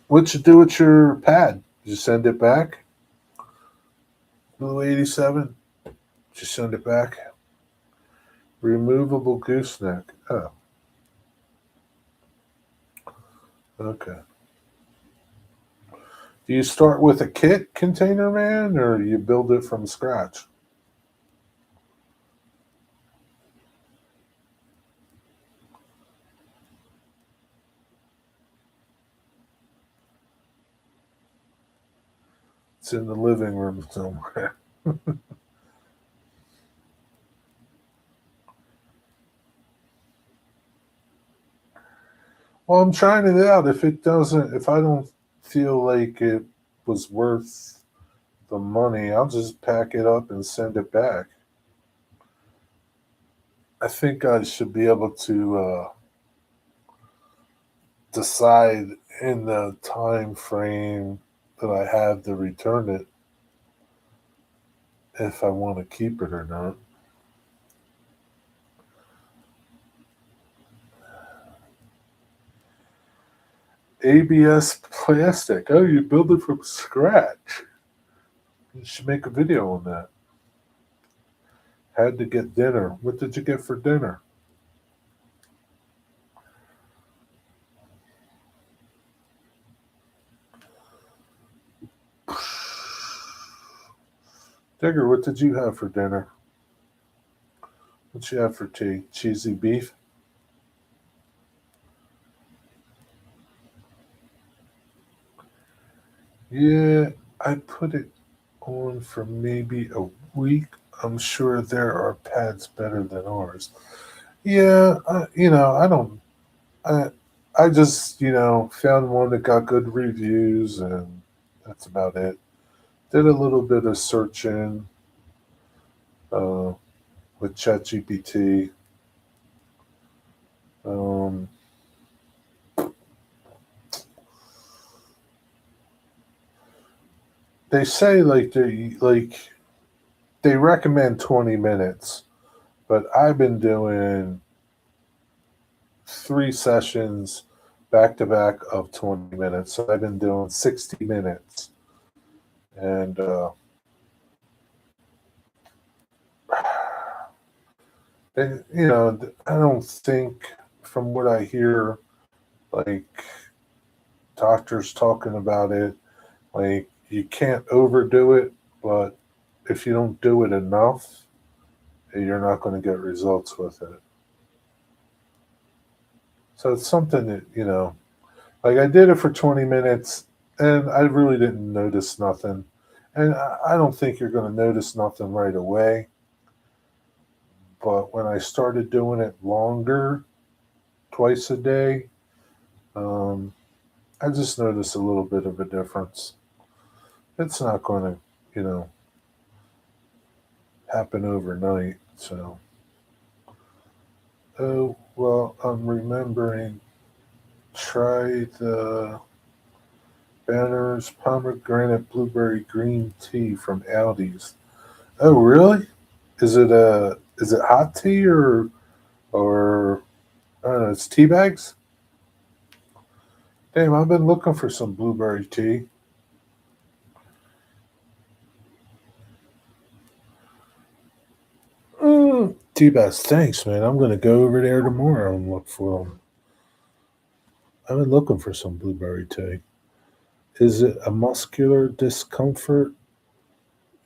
What'd you do with your pad? Did you send it back? Blue 87? Did you send it back? Removable gooseneck. Oh. Okay. Do you start with a kit container, man, or you build it from scratch? It's in the living room somewhere. Well, I'm trying it out. If I don't feel like it was worth the money, I'll just pack it up and send it back. I think I should be able to decide in the time frame that I have to return it if I want to keep it or not. ABS plastic. Oh, you build it from scratch. You should make a video on that. Had to get dinner. What did you get for dinner? Digger, what did you have for dinner? What you have for tea? Cheesy beef? Yeah, I put it on for maybe a week. I'm sure there are pads better than ours. Yeah, I don't. I just found one that got good reviews, and that's about it. Did a little bit of searching uh, with ChatGPT. They say they recommend 20 minutes, but I've been doing 3 sessions back to back of 20 minutes. So I've been doing 60 minutes. And I don't think, from what I hear, like doctors talking about it, like you can't overdo it, but if you don't do it enough, you're not going to get results with it. So it's something that, like I did it for 20 minutes and I really didn't notice nothing. And I don't think you're going to notice nothing right away. But when I started doing it longer, twice a day, I just noticed a little bit of a difference. It's not going to, happen overnight. So, oh, well, I'm remembering, try the Banner's pomegranate blueberry green tea from Aldi's. Oh, really? Is it hot tea or I don't know, it's tea bags? Damn, I've been looking for some blueberry tea. T-Bass, thanks, man. I'm going to go over there tomorrow and look for them. I've been looking for some blueberry tea. Is it a muscular discomfort?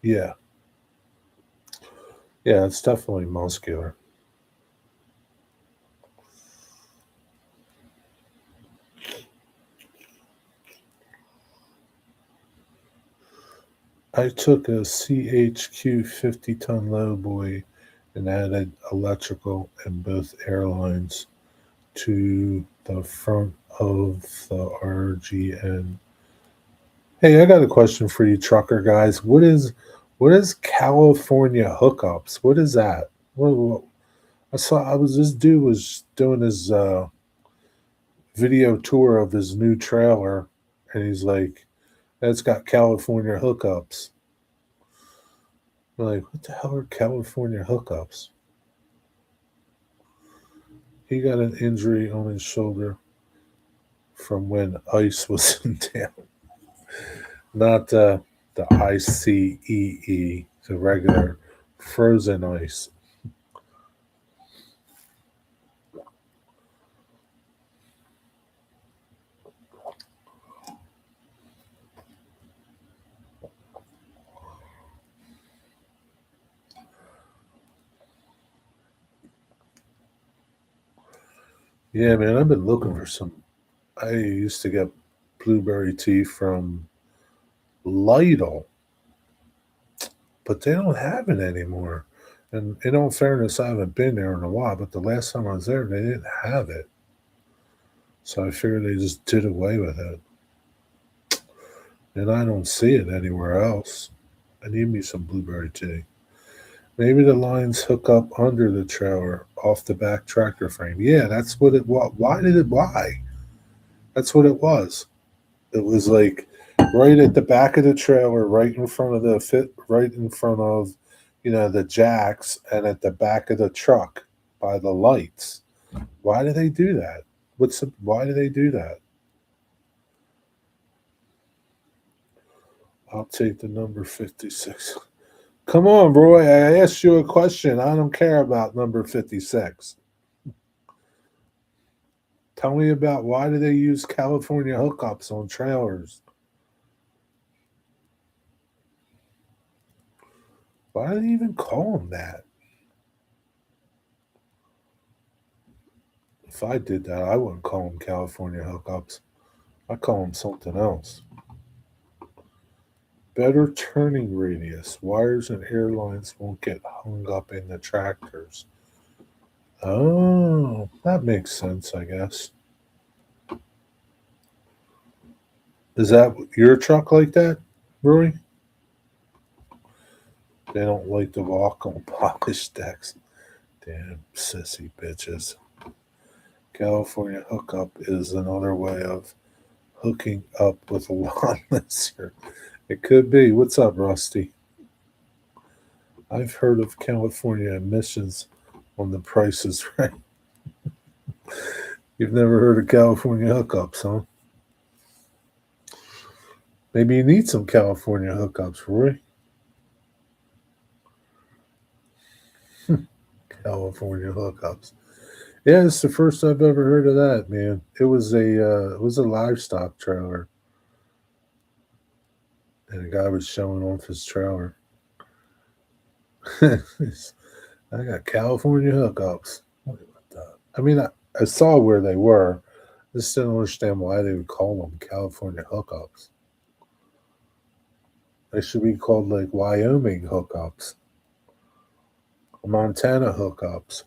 Yeah. Yeah, it's definitely muscular. I took a CHQ 50-ton lowboy and added electrical in both airlines to the front of the RGN. Hey, I got a question for you, trucker guys. What is California hookups? What is that? What this dude was doing his video tour of his new trailer, and he's like, "That's got California hookups." I'm like, what the hell are California hookups? He got an injury on his shoulder from when ice was in town. Not the ICEE, the regular frozen ice. Yeah, man, I've been looking for some. I used to get blueberry tea from Lidl, but they don't have it anymore. And in all fairness, I haven't been there in a while, but the last time I was there, they didn't have it. So I figured they just did away with it. And I don't see it anywhere else. I need me some blueberry tea. Maybe the lines hook up under the trailer off the back tractor frame. Yeah, that's what it was. Why? That's what it was. It was like right at the back of the trailer, right in front of the jacks, and at the back of the truck by the lights. Why do they do that? Why do they do that? I'll take the number 56. Come on, Roy. I asked you a question. I don't care about number 56. Tell me about why do they use California hookups on trailers? Why do they even call them that? If I did that, I wouldn't call them California hookups. I'd call them something else. Better turning radius. Wires and airlines won't get hung up in the tractors. Oh, that makes sense, I guess. Is that your truck like that, Rory? They don't like to walk on polished decks. Damn sissy bitches. California hookup is another way of hooking up with a lawn lister. It could be. What's up, Rusty? I've heard of California emissions on the Price is Right. You've never heard of California hookups, huh? Maybe you need some California hookups, Roy. California hookups. Yeah, it's the first I've ever heard of that, man. It was a livestock trailer, and a guy was showing off his trailer. I got California hookups. I mean, I saw where they were. I just didn't understand why they would call them California hookups. They should be called like Wyoming hookups, Montana hookups.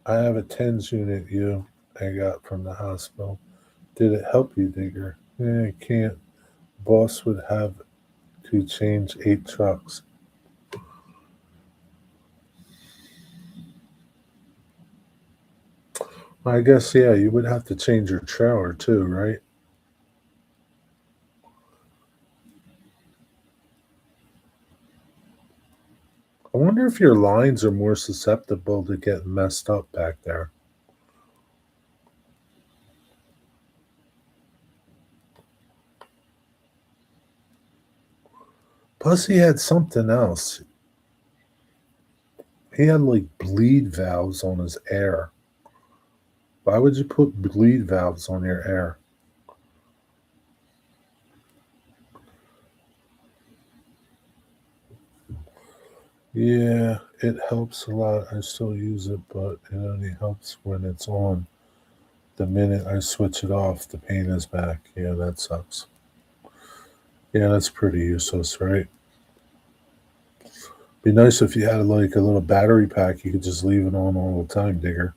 I have a TENS unit I got from the hospital. Did it help you, Digger? Yeah, it can't. Boss would have to change 8 trucks. I guess, yeah, you would have to change your trailer too, right? I wonder if your lines are more susceptible to getting messed up back there. Plus, he had something else. He had like bleed valves on his air. Why would you put bleed valves on your air? Yeah, it helps a lot. I still use it, but it only helps when it's on. The minute I switch it off, the pain is back. Yeah, that sucks. Yeah, that's pretty useless, right? Be nice if you had like a little battery pack. You could just leave it on all the time, Digger.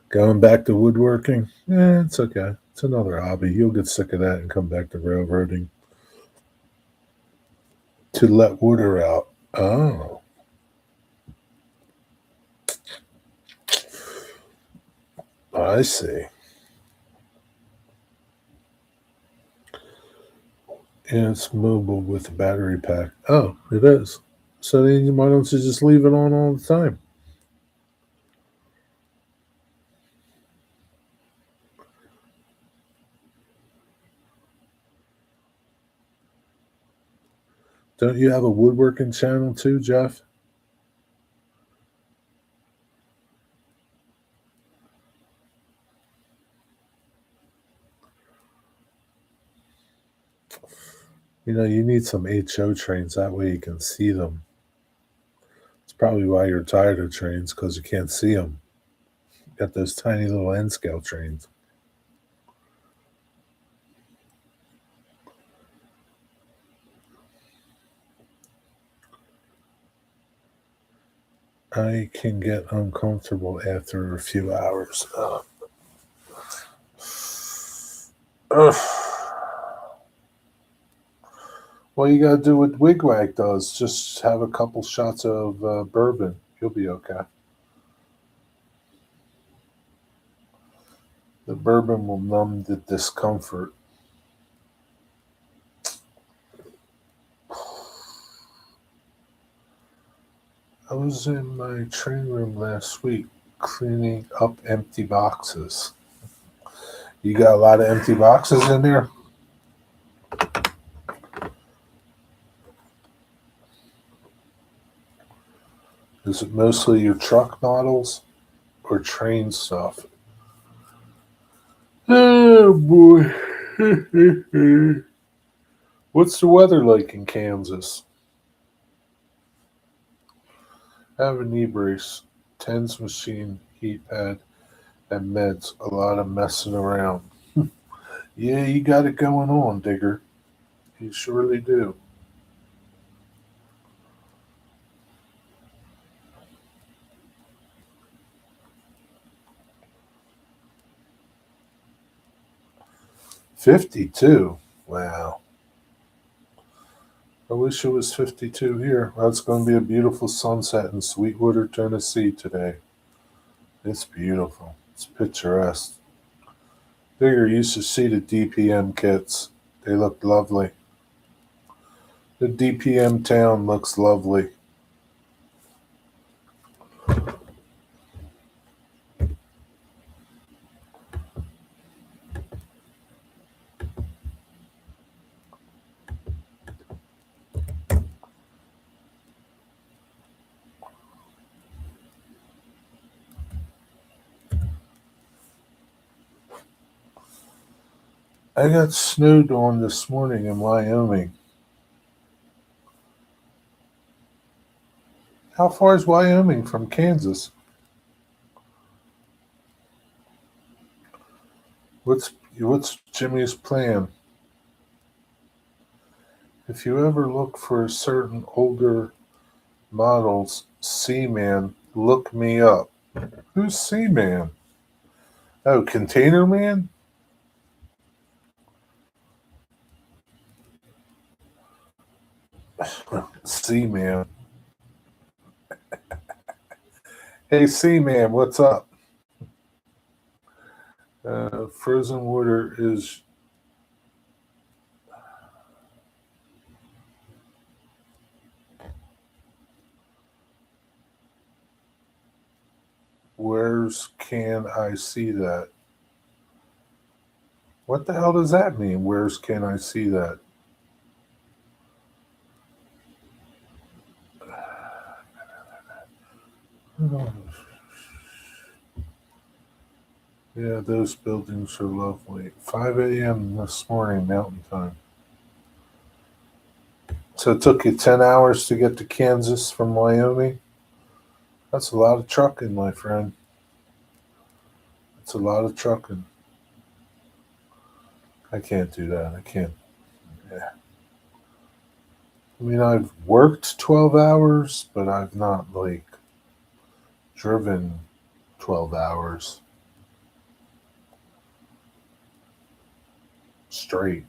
Going back to woodworking? It's okay. It's another hobby. You'll get sick of that and come back to railroading. To let water out. Oh. I see. And it's mobile with a battery pack. Oh, it is. So then why don't you just leave it on all the time? Don't you have a woodworking channel too, Jeff? You know, you need some HO trains. That way you can see them. It's probably why you're tired of trains, because you can't see them. Got those tiny little N scale trains. I can get uncomfortable after a few hours. Well, you gotta do what Wigwag does. Just have a couple shots of bourbon. You'll be okay. The bourbon will numb the discomfort. I was in my train room last week cleaning up empty boxes. You got a lot of empty boxes in there? Is it mostly your truck models or train stuff? Oh boy. What's the weather like in Kansas? I have a knee brace, TENS machine, heat pad, and meds. A lot of messing around. Yeah, you got it going on, Digger. You surely do. $52. Wow. I wish it was 52 here. Well, it's going to be a beautiful sunset in Sweetwater, Tennessee today. It's beautiful. It's picturesque. Digger used to see the DPM kits. They look lovely. The DPM town looks lovely. I got snowed on this morning in Wyoming. How far is Wyoming from Kansas? What's Jimmy's plan? If you ever look for certain older models, Seaman, look me up. Who's Seaman? Oh, Container Man? Seaman. Hey, Seaman, what's up? Frozen water is where's can I see that? What the hell does that mean? Where's can I see that? Yeah, those buildings are lovely. 5 a.m. this morning, Mountain Time. So it took you 10 hours to get to Kansas from Wyoming? That's a lot of trucking, my friend. It's a lot of trucking. I can't do that. I can't. Yeah. I mean, I've worked 12 hours, but I've not, like, driven 12 hours straight.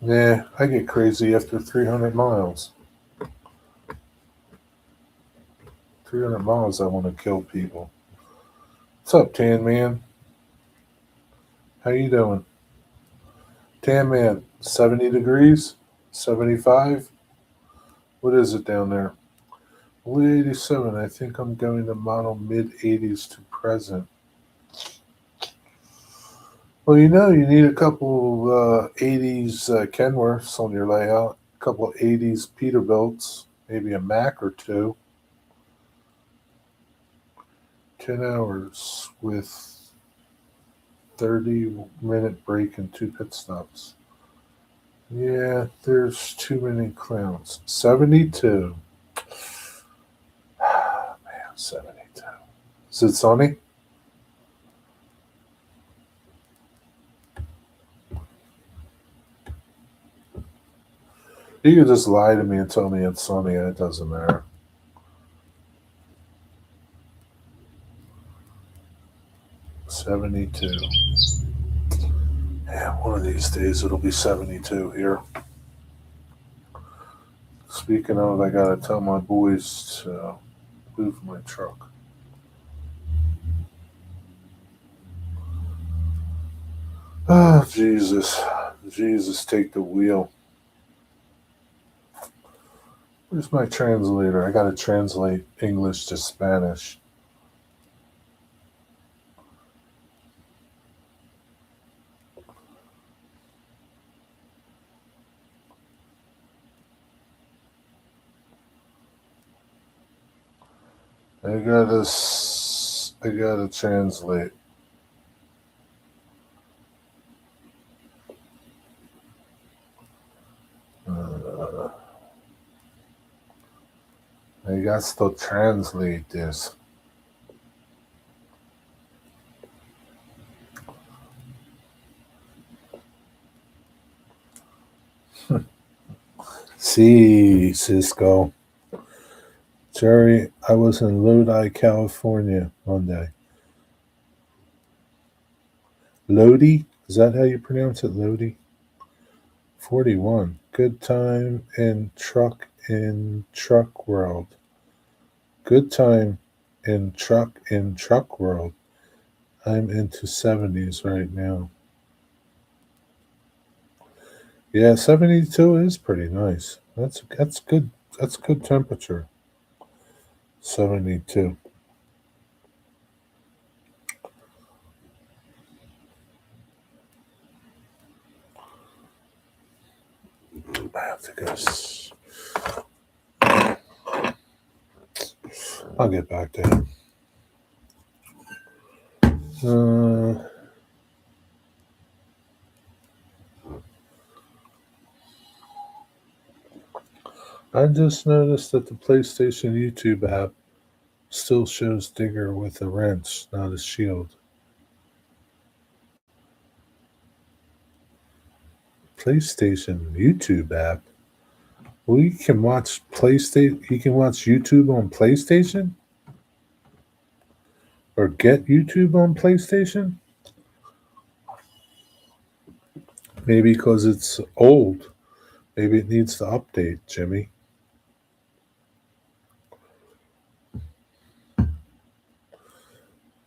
Yeah, I get crazy after 300 miles. 300 miles, I want to kill people. What's up, Tan Man? How you doing? Tan Man, 70 degrees? 75? What is it down there? Only 87. I think I'm going to model mid-80s to present. Well, you know, you need a couple 80s Kenworths on your layout, a couple 80s Peterbilts, maybe a Mac or two. 10 hours with 30-minute break and 2 pit stops. Yeah, there's too many clowns. 72. Man, 72. Is it sunny? You can just lie to me and tell me it's sunny. It doesn't matter. $72. Yeah, one of these days it'll be 72 here. Speaking of, I gotta tell my boys to move my truck. Oh, Jesus. Jesus, take the wheel. Where's my translator? I gotta translate English to Spanish. I gotta translate. I got to translate this. See, Cisco. Jerry, I was in Lodi, California Monday. Lodi? Is that how you pronounce it, Lodi? 41. Good time in truck world. Good time in truck world. I'm into 70s right now. Yeah, 72 is pretty nice. That's good. That's good temperature. 72. I have to go. I'll get back to him. I just noticed that the PlayStation YouTube app still shows Digger with a wrench, not a shield. PlayStation YouTube app? Well, you can watch PlayStation. You can watch YouTube on PlayStation, or get YouTube on PlayStation. Maybe because it's old. Maybe it needs to update, Jimmy.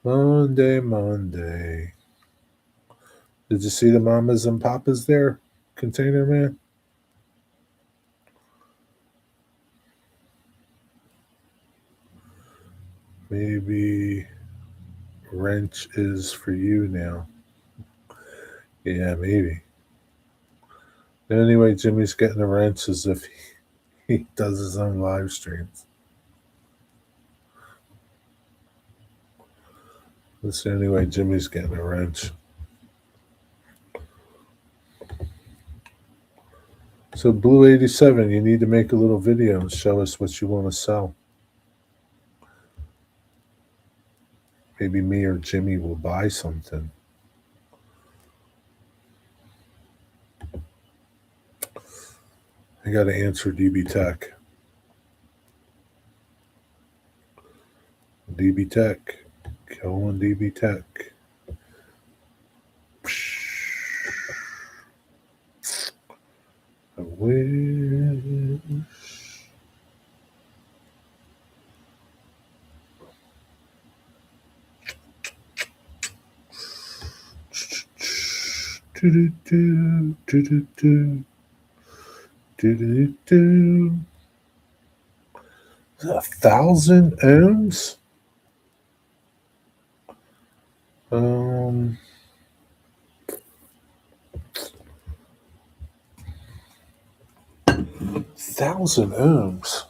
Monday. Did you see the mamas and papas there, Container Man? Maybe wrench is for you now. Yeah, maybe. The only way Jimmy's getting a wrench is if he does his own live streams. That's the only way Jimmy's getting a wrench. So Blue 87, you need to make a little video and show us what you want to sell. Maybe me or Jimmy will buy something. I got to answer DB Tech. DB Tech. Killing DB Tech. I wish. Do-do-do, do-do-do, do-do-do. 1,000 ohms? 1,000 ohms.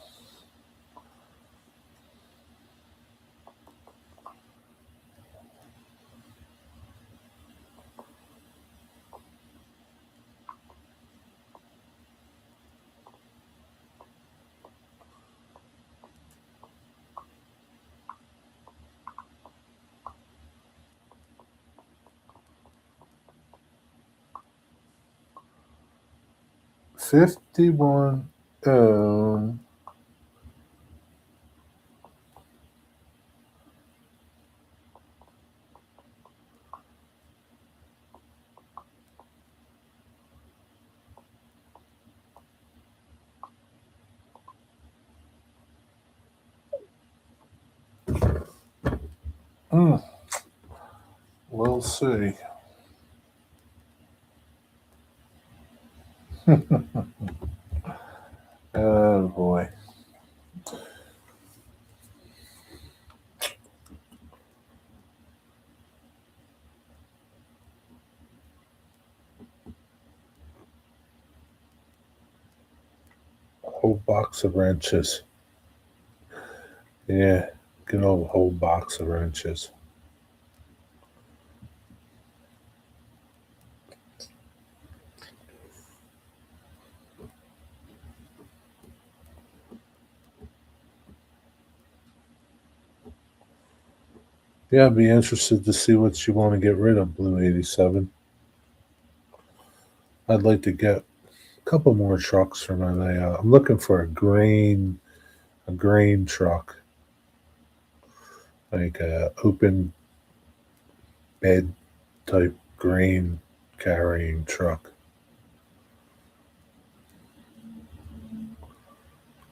$51 ohm. We'll see. Oh boy. Whole box of wrenches. Yeah, good old whole box of wrenches. Yeah, I'd be interested to see what you want to get rid of, Blue 87. I'd like to get a couple more trucks for my layout. I'm looking for a grain truck, like a open bed type grain carrying truck.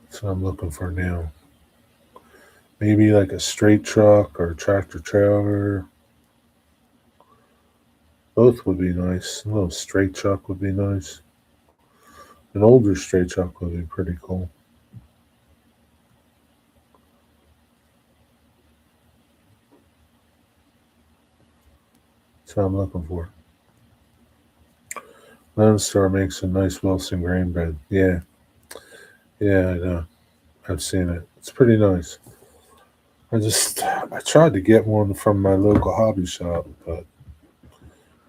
That's what I'm looking for now. Maybe like a straight truck or a tractor trailer. Both would be nice. A little straight truck would be nice. An older straight truck would be pretty cool. That's what I'm looking for. Lone Star makes a nice Wilson grain bed. Yeah. Yeah, I know. I've seen it. It's pretty nice. I tried to get one from my local hobby shop, but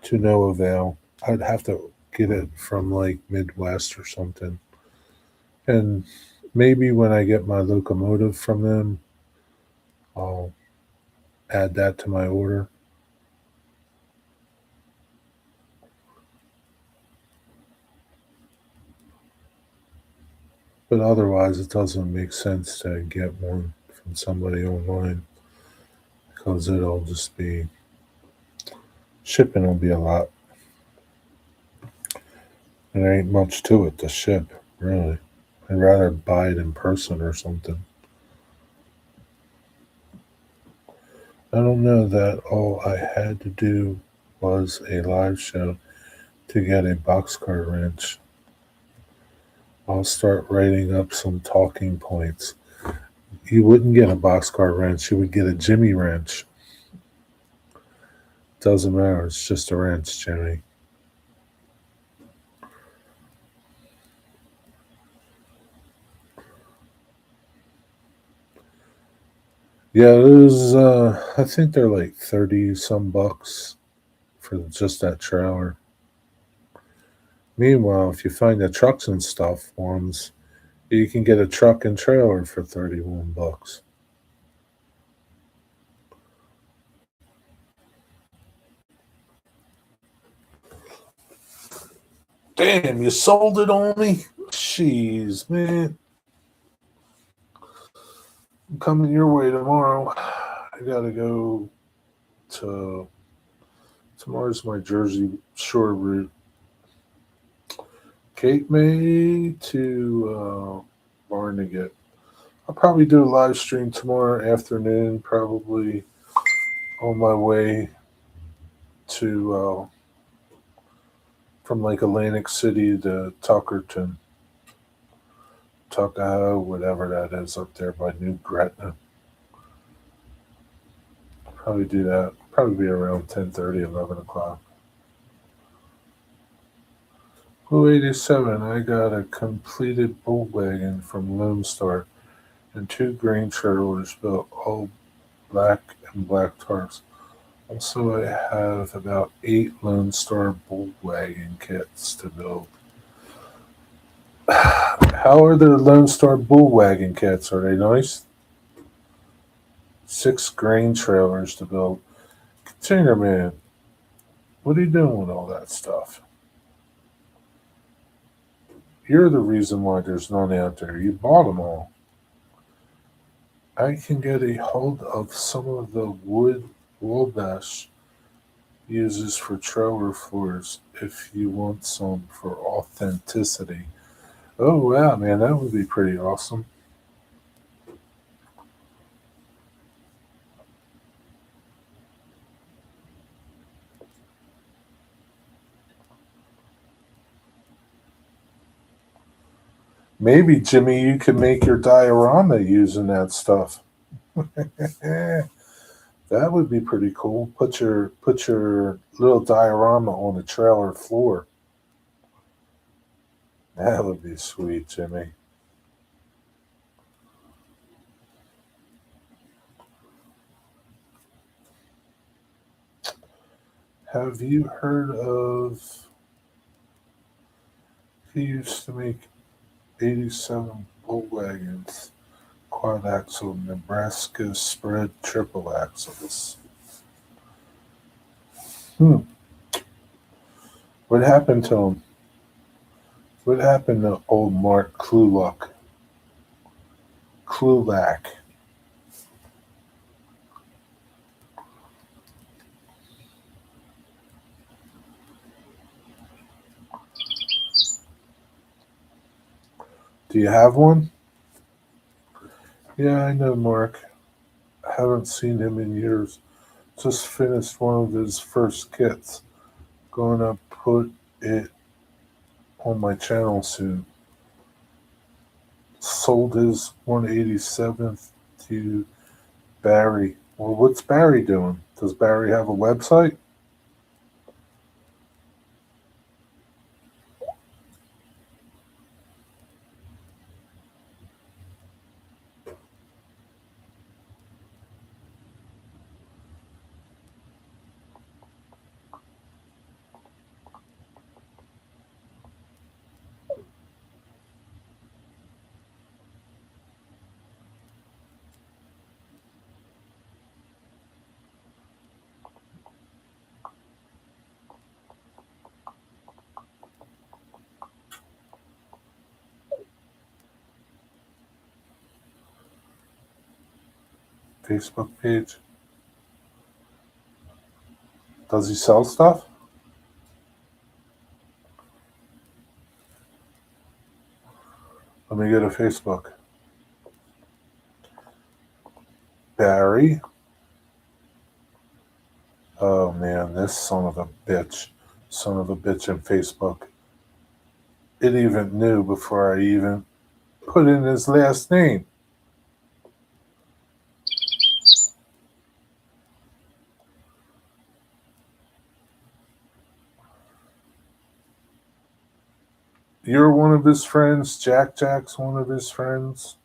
to no avail. I'd have to get it from like Midwest or something. And maybe when I get my locomotive from them, I'll add that to my order. But otherwise, it doesn't make sense to get one from somebody online because it'll just be shipping will be a lot. And there ain't much to it to ship, really. I'd rather buy it in person or something. I don't know that all I had to do was a live show to get a boxcar wrench. I'll start writing up some talking points. You wouldn't get a boxcar wrench, you would get a Jimmy wrench. Doesn't matter, it's just a wrench, Jimmy. Yeah, it was. I think they're like 30 some bucks for just that trailer. Meanwhile, if you find the trucks and stuff ones, you can get a truck and trailer for 31 bucks. Damn, you sold it on me? Jeez, man. I'm coming your way tomorrow. I gotta go to. Tomorrow's my Jersey Shore route. Cape May to Barnegat. I'll probably do a live stream tomorrow afternoon, probably on my way to from like Atlantic City to Tuckerton, Tuckahoe, whatever that is up there by New Gretna. Probably do that. Probably be around 10:30, 11 o'clock. Blue 87, I got a completed bull wagon from Lone Star and 2 grain trailers built all black and black tarps. Also, I have about 8 Lone Star bull wagon kits to build. How are the Lone Star bull wagon kits? Are they nice? 6 grain trailers to build. Container Man, what are you doing with all that stuff? You're the reason why there's none out there. You bought them all. I can get a hold of some of the wood Wabash uses for trailer floors if you want some for authenticity. Oh wow, man, that would be pretty awesome. Maybe Jimmy, you could make your diorama using that stuff. That would be pretty cool. Put your little diorama on the trailer floor. That would be sweet, Jimmy. Have you heard of? He used to make 87 bull wagons, quad axle, Nebraska spread triple axles. Hmm. What happened to him? What happened to old Mark Klulak? Klulak. Do you have one? Yeah, I know Mark. I haven't seen him in years. Just finished one of his first kits. Gonna put it on my channel soon. Sold his 187th to Barry. Well, what's Barry doing? Does Barry have a website? Facebook page? Does he sell stuff? Let me go to Facebook. Barry. Oh man, this son of a bitch. Son of a bitch in Facebook. It even knew before I even put in his last name. You're one of his friends. Jack's one of his friends.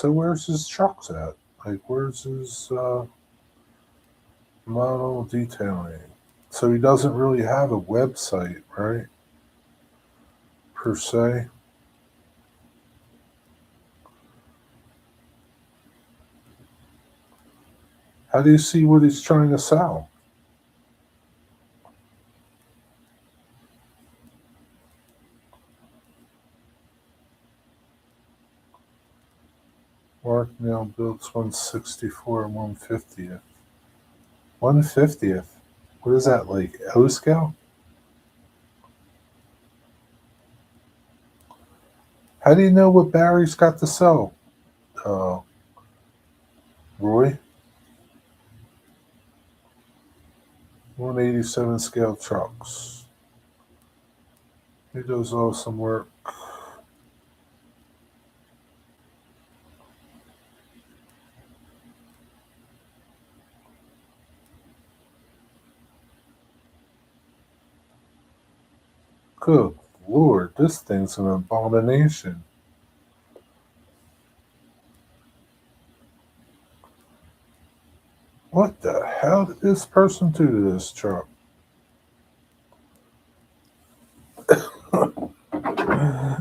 So where's his trucks at? Like, where's his model detailing? So he doesn't really have a website, right? Per se. How do you see what he's trying to sell? Mark now builds 164 and 150th. 150th? What is that, like O scale? How do you know what Barry's got to sell, Roy? 187 scale trucks. He does awesome work. Good Lord, this thing's an abomination. What the hell did this person do to this truck?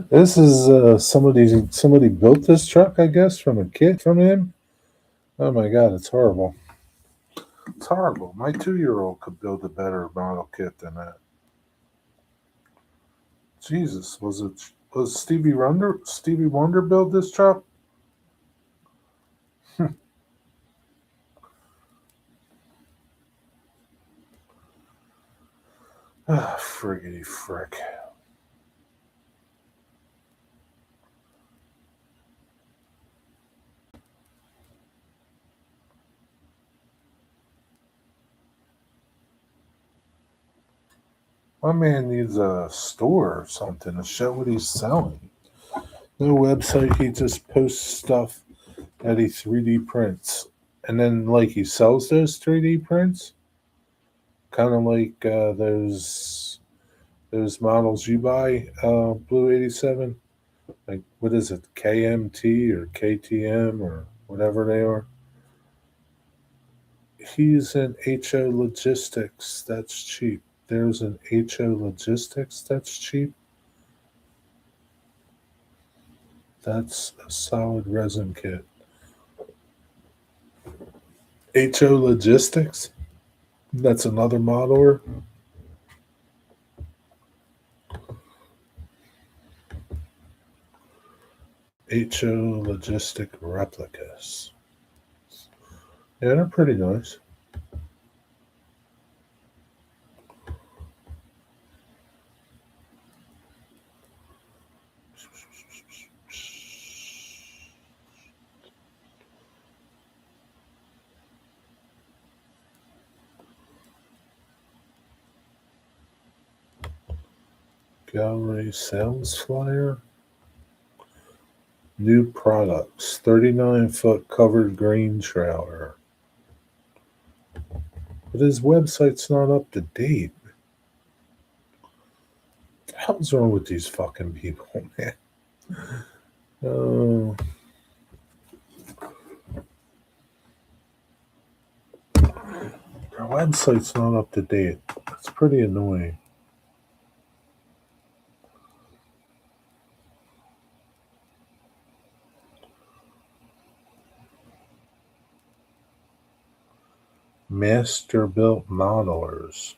This is somebody built this truck, I guess, from a kit from him. Oh my God, it's horrible. It's horrible. My 2-year-old could build a better model kit than that. Jesus, was Stevie Wonder build this truck? Ah, friggity frick. My man needs a store or something to show what he's selling. No website, he just posts stuff that he 3D prints. And then, like, he sells those 3D prints. Kind of like those models you buy, Blue 87. Like, what is it, KMT or KTM or whatever they are? He's in HO Logistics. That's cheap. There's an HO Logistics that's cheap. That's a solid resin kit. HO Logistics? That's another modeler. HO Logistic Replicas. Yeah, they're pretty nice. Gallery sales flyer. New products. 39-foot covered grain trailer. But his website's not up to date. What the hell's wrong with these fucking people, man? Their website's not up to date. It's pretty annoying. Masterbuilt modelers.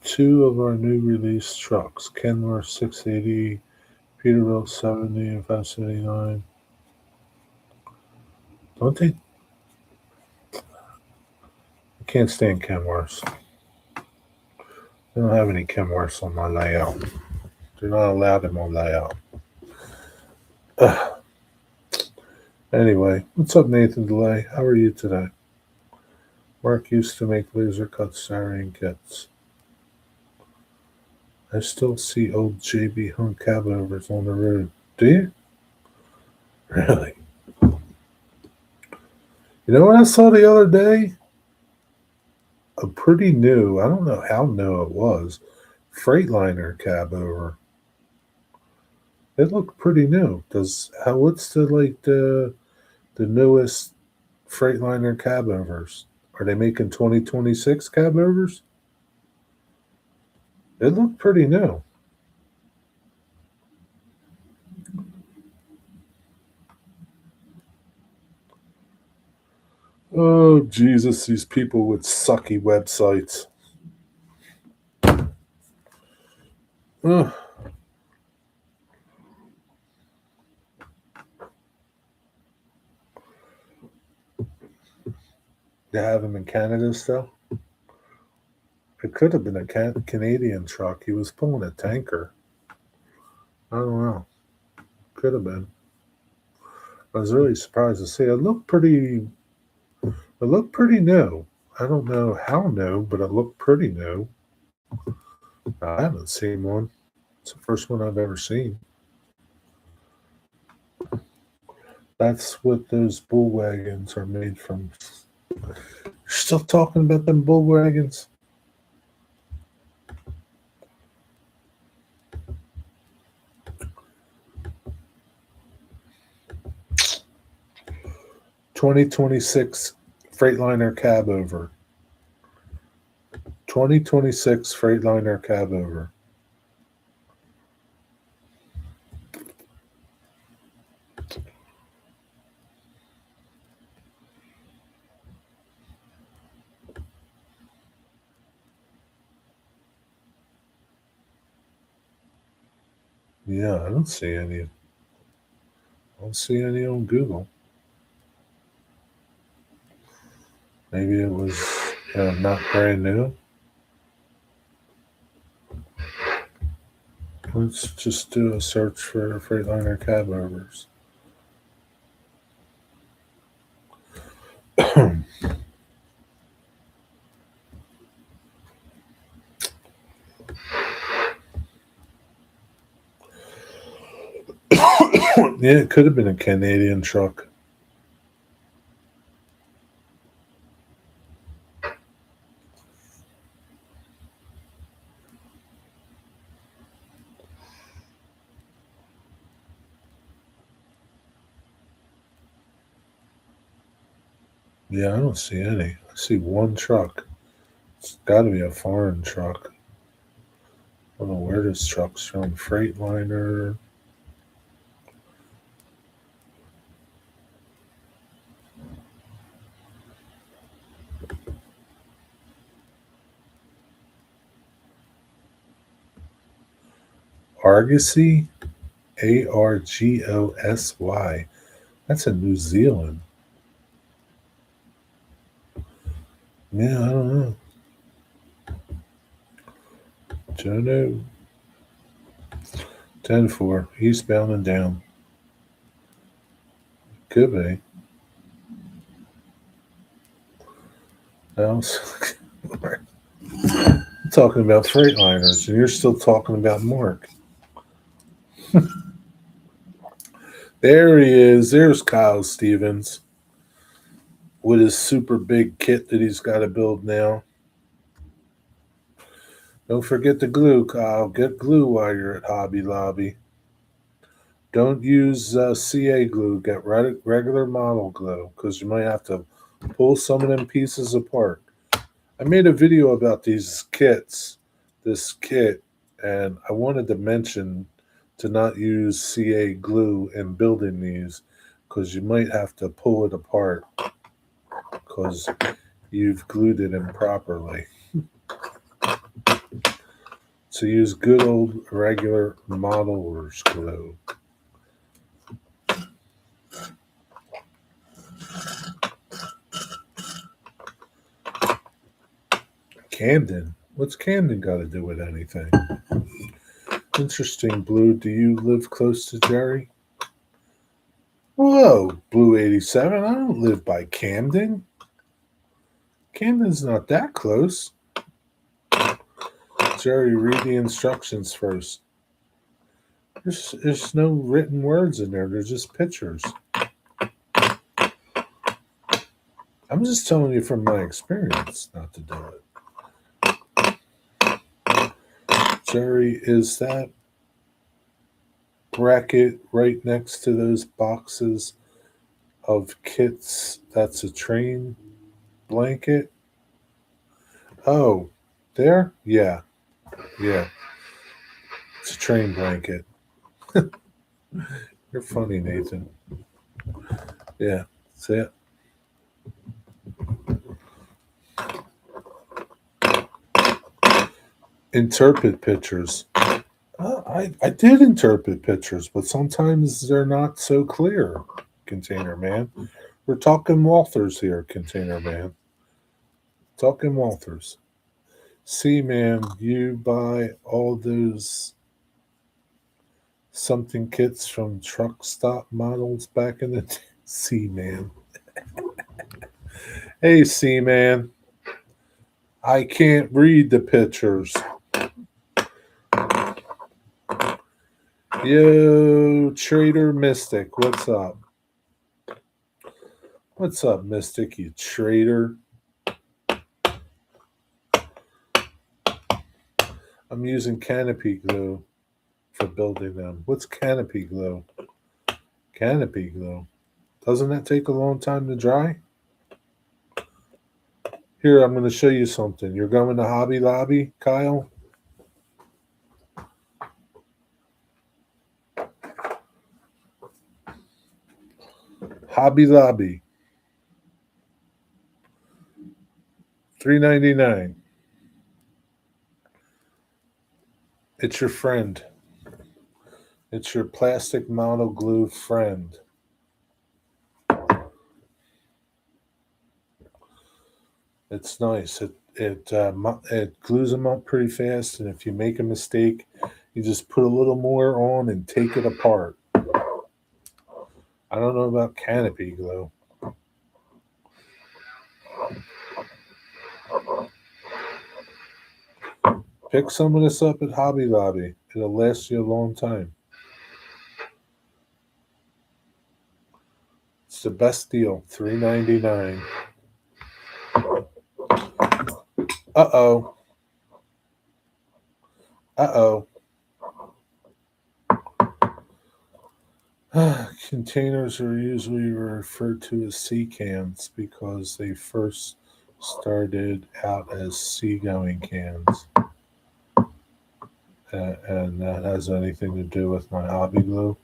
Two of our new release trucks, Kenworth 680, Peterbilt 70, and 579. Don't they? I can't stand Kenworths. I don't have any Kenworths on my layout. They're not allowed in my layout. Anyway, what's up, Nathan DeLay? How are you today? Mark used to make laser cut styrene kits. I still see old JB Hunt cabovers on the road. Do you? Really? You know what I saw the other day? A pretty new, I don't know how new it was, Freightliner cab over. It looked pretty new. What's the newest Freightliner cab overs? Are they making 2026 cab overs? It looked pretty new. Oh, Jesus, these people with sucky websites. Ugh. They have him in Canada still? It could have been a Canadian truck. He was pulling a tanker. I don't know. Could have been. I was really surprised to see it. It looked pretty new. I don't know how new, but it looked pretty new. I haven't seen one. It's the first one I've ever seen. That's what those bull wagons are made from. You're still talking about them bull wagons? (2026) Freightliner cab over. 2026 Freightliner cab over. Yeah, I don't see any. I don't see any on Google. Maybe it was not brand new. Let's just do a search for Freightliner cab overs. Yeah, it could have been a Canadian truck. Yeah, I don't see any. I see one truck. It's got to be a foreign truck. I don't know where this truck's from. Freightliner. Argosy? Argosy. That's in New Zealand. Yeah, I don't know. Jono. 10-4. Eastbound and down. Could be. I'm talking about Freightliners, and you're still talking about Mark. There he is. There's Kyle Stevens with his super big kit that he's got to build now. Don't forget the glue, Kyle. Get glue while you're at Hobby Lobby. Don't use CA glue. Get regular model glue because you might have to pull some of them pieces apart. I made a video about these kits, this kit, and I wanted to mention to not use CA glue in building these because you might have to pull it apart because you've glued it improperly. So use good old regular modeler's glue. Camden? What's Camden got to do with anything? Interesting, Blue. Do you live close to Jerry? Whoa, Blue 87. I don't live by Camden. Camden's not that close. Jerry, read the instructions first. There's no written words in there. They're just pictures. I'm just telling you from my experience not to do it. Jerry, is that bracket right next to those boxes of kits? That's a train blanket? Oh, there? Yeah. Yeah. It's a train blanket. You're funny, Nathan. Yeah. That's it. Interpret pictures. I did interpret pictures, but sometimes they're not so clear, Container Man. We're talking Walthers here, Container Man. Talking Walthers. See, man, you buy all those something kits from truck stop models back in the day. See, man. Hey, see, man. I can't read the pictures. Yo, Trader Mystic, what's up? What's up, Mystic, you traitor? I'm using canopy glue for building them. What's canopy glue? Canopy glue. Doesn't that take a long time to dry? Here, I'm going to show you something. You're going to Hobby Lobby, Kyle? Hobby Lobby. $3.99. It's your friend. It's your plastic mono glue friend. It's nice. It glues them up pretty fast, and if you make a mistake, you just put a little more on and take it apart. I don't know about canopy glue. Pick some of this up at Hobby Lobby. It'll last you a long time. It's the best deal. $3.99. Uh-oh. Uh-oh. Containers are usually referred to as sea cans because they first started out as seagoing cans. And that has anything to do with my hobby glue.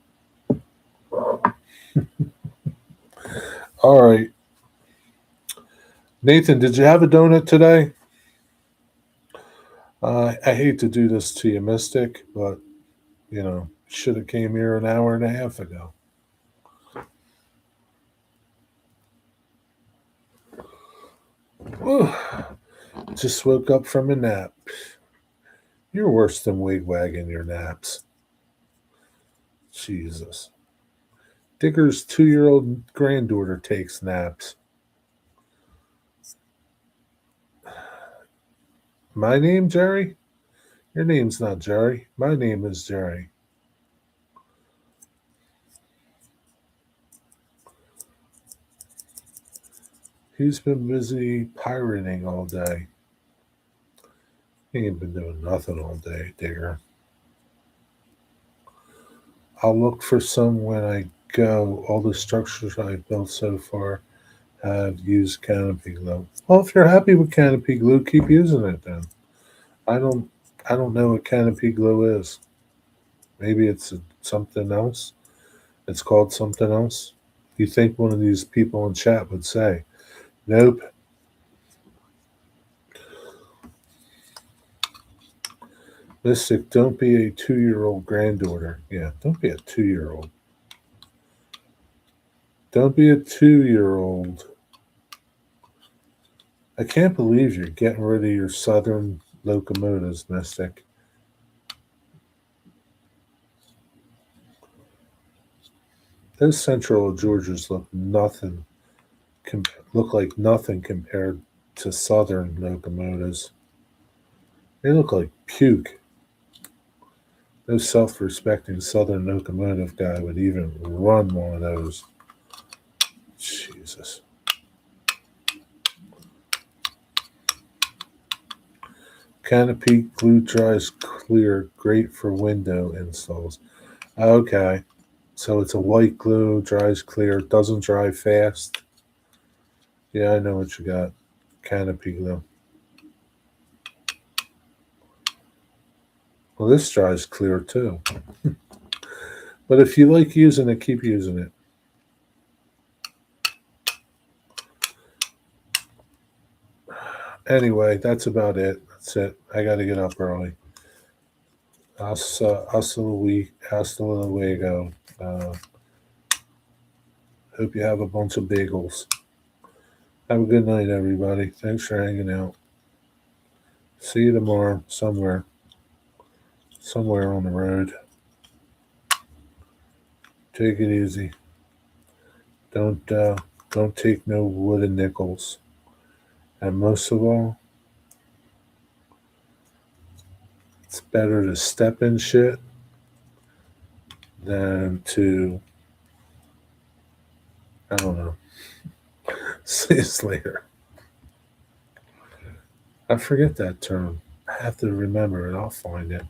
All right. Nathan, did you have a donut today? I hate to do this to you, Mystic, but, you know, should have came here an hour and a half ago. Whew. Just woke up from a nap. You're worse than wigwagging your naps. Jesus. Digger's 2-year-old granddaughter takes naps. My name, Jerry? Your name's not Jerry. My name is Jerry. He's been busy pirating all day. He ain't been doing nothing all day, Digger. I'll look for some when I go. All the structures I've built so far have used canopy glue. Well, if you're happy with canopy glue, keep using it then. I don't know what canopy glue is. Maybe it's something else. It's called something else. You think one of these people in chat would say, nope. Mystic, don't be a 2-year-old granddaughter. Yeah, don't be a 2-year-old. Don't be a 2-year-old. I can't believe you're getting rid of your Southern locomotives, Mystic. Those Central Georgias look like nothing compared to Southern locomotives. They look like puke. No self-respecting Southern locomotive guy would even run one of those. Jesus. Canopy glue dries clear, great for window installs. Okay. So it's a white glue, dries clear, doesn't dry fast. Yeah, I know what you got. Canopy glue. Well, this dries clear too. But if you like using it, keep using it. Anyway, that's about it. That's it. I got to get up early. Hasta luego. Hope you have a bunch of bagels. Have a good night, everybody. Thanks for hanging out. See you tomorrow somewhere on the road. Take it easy. Don't take no wooden nickels. And most of all, it's better to step in shit than to, I don't know. See you later. I forget that term. I have to remember it. I'll find it.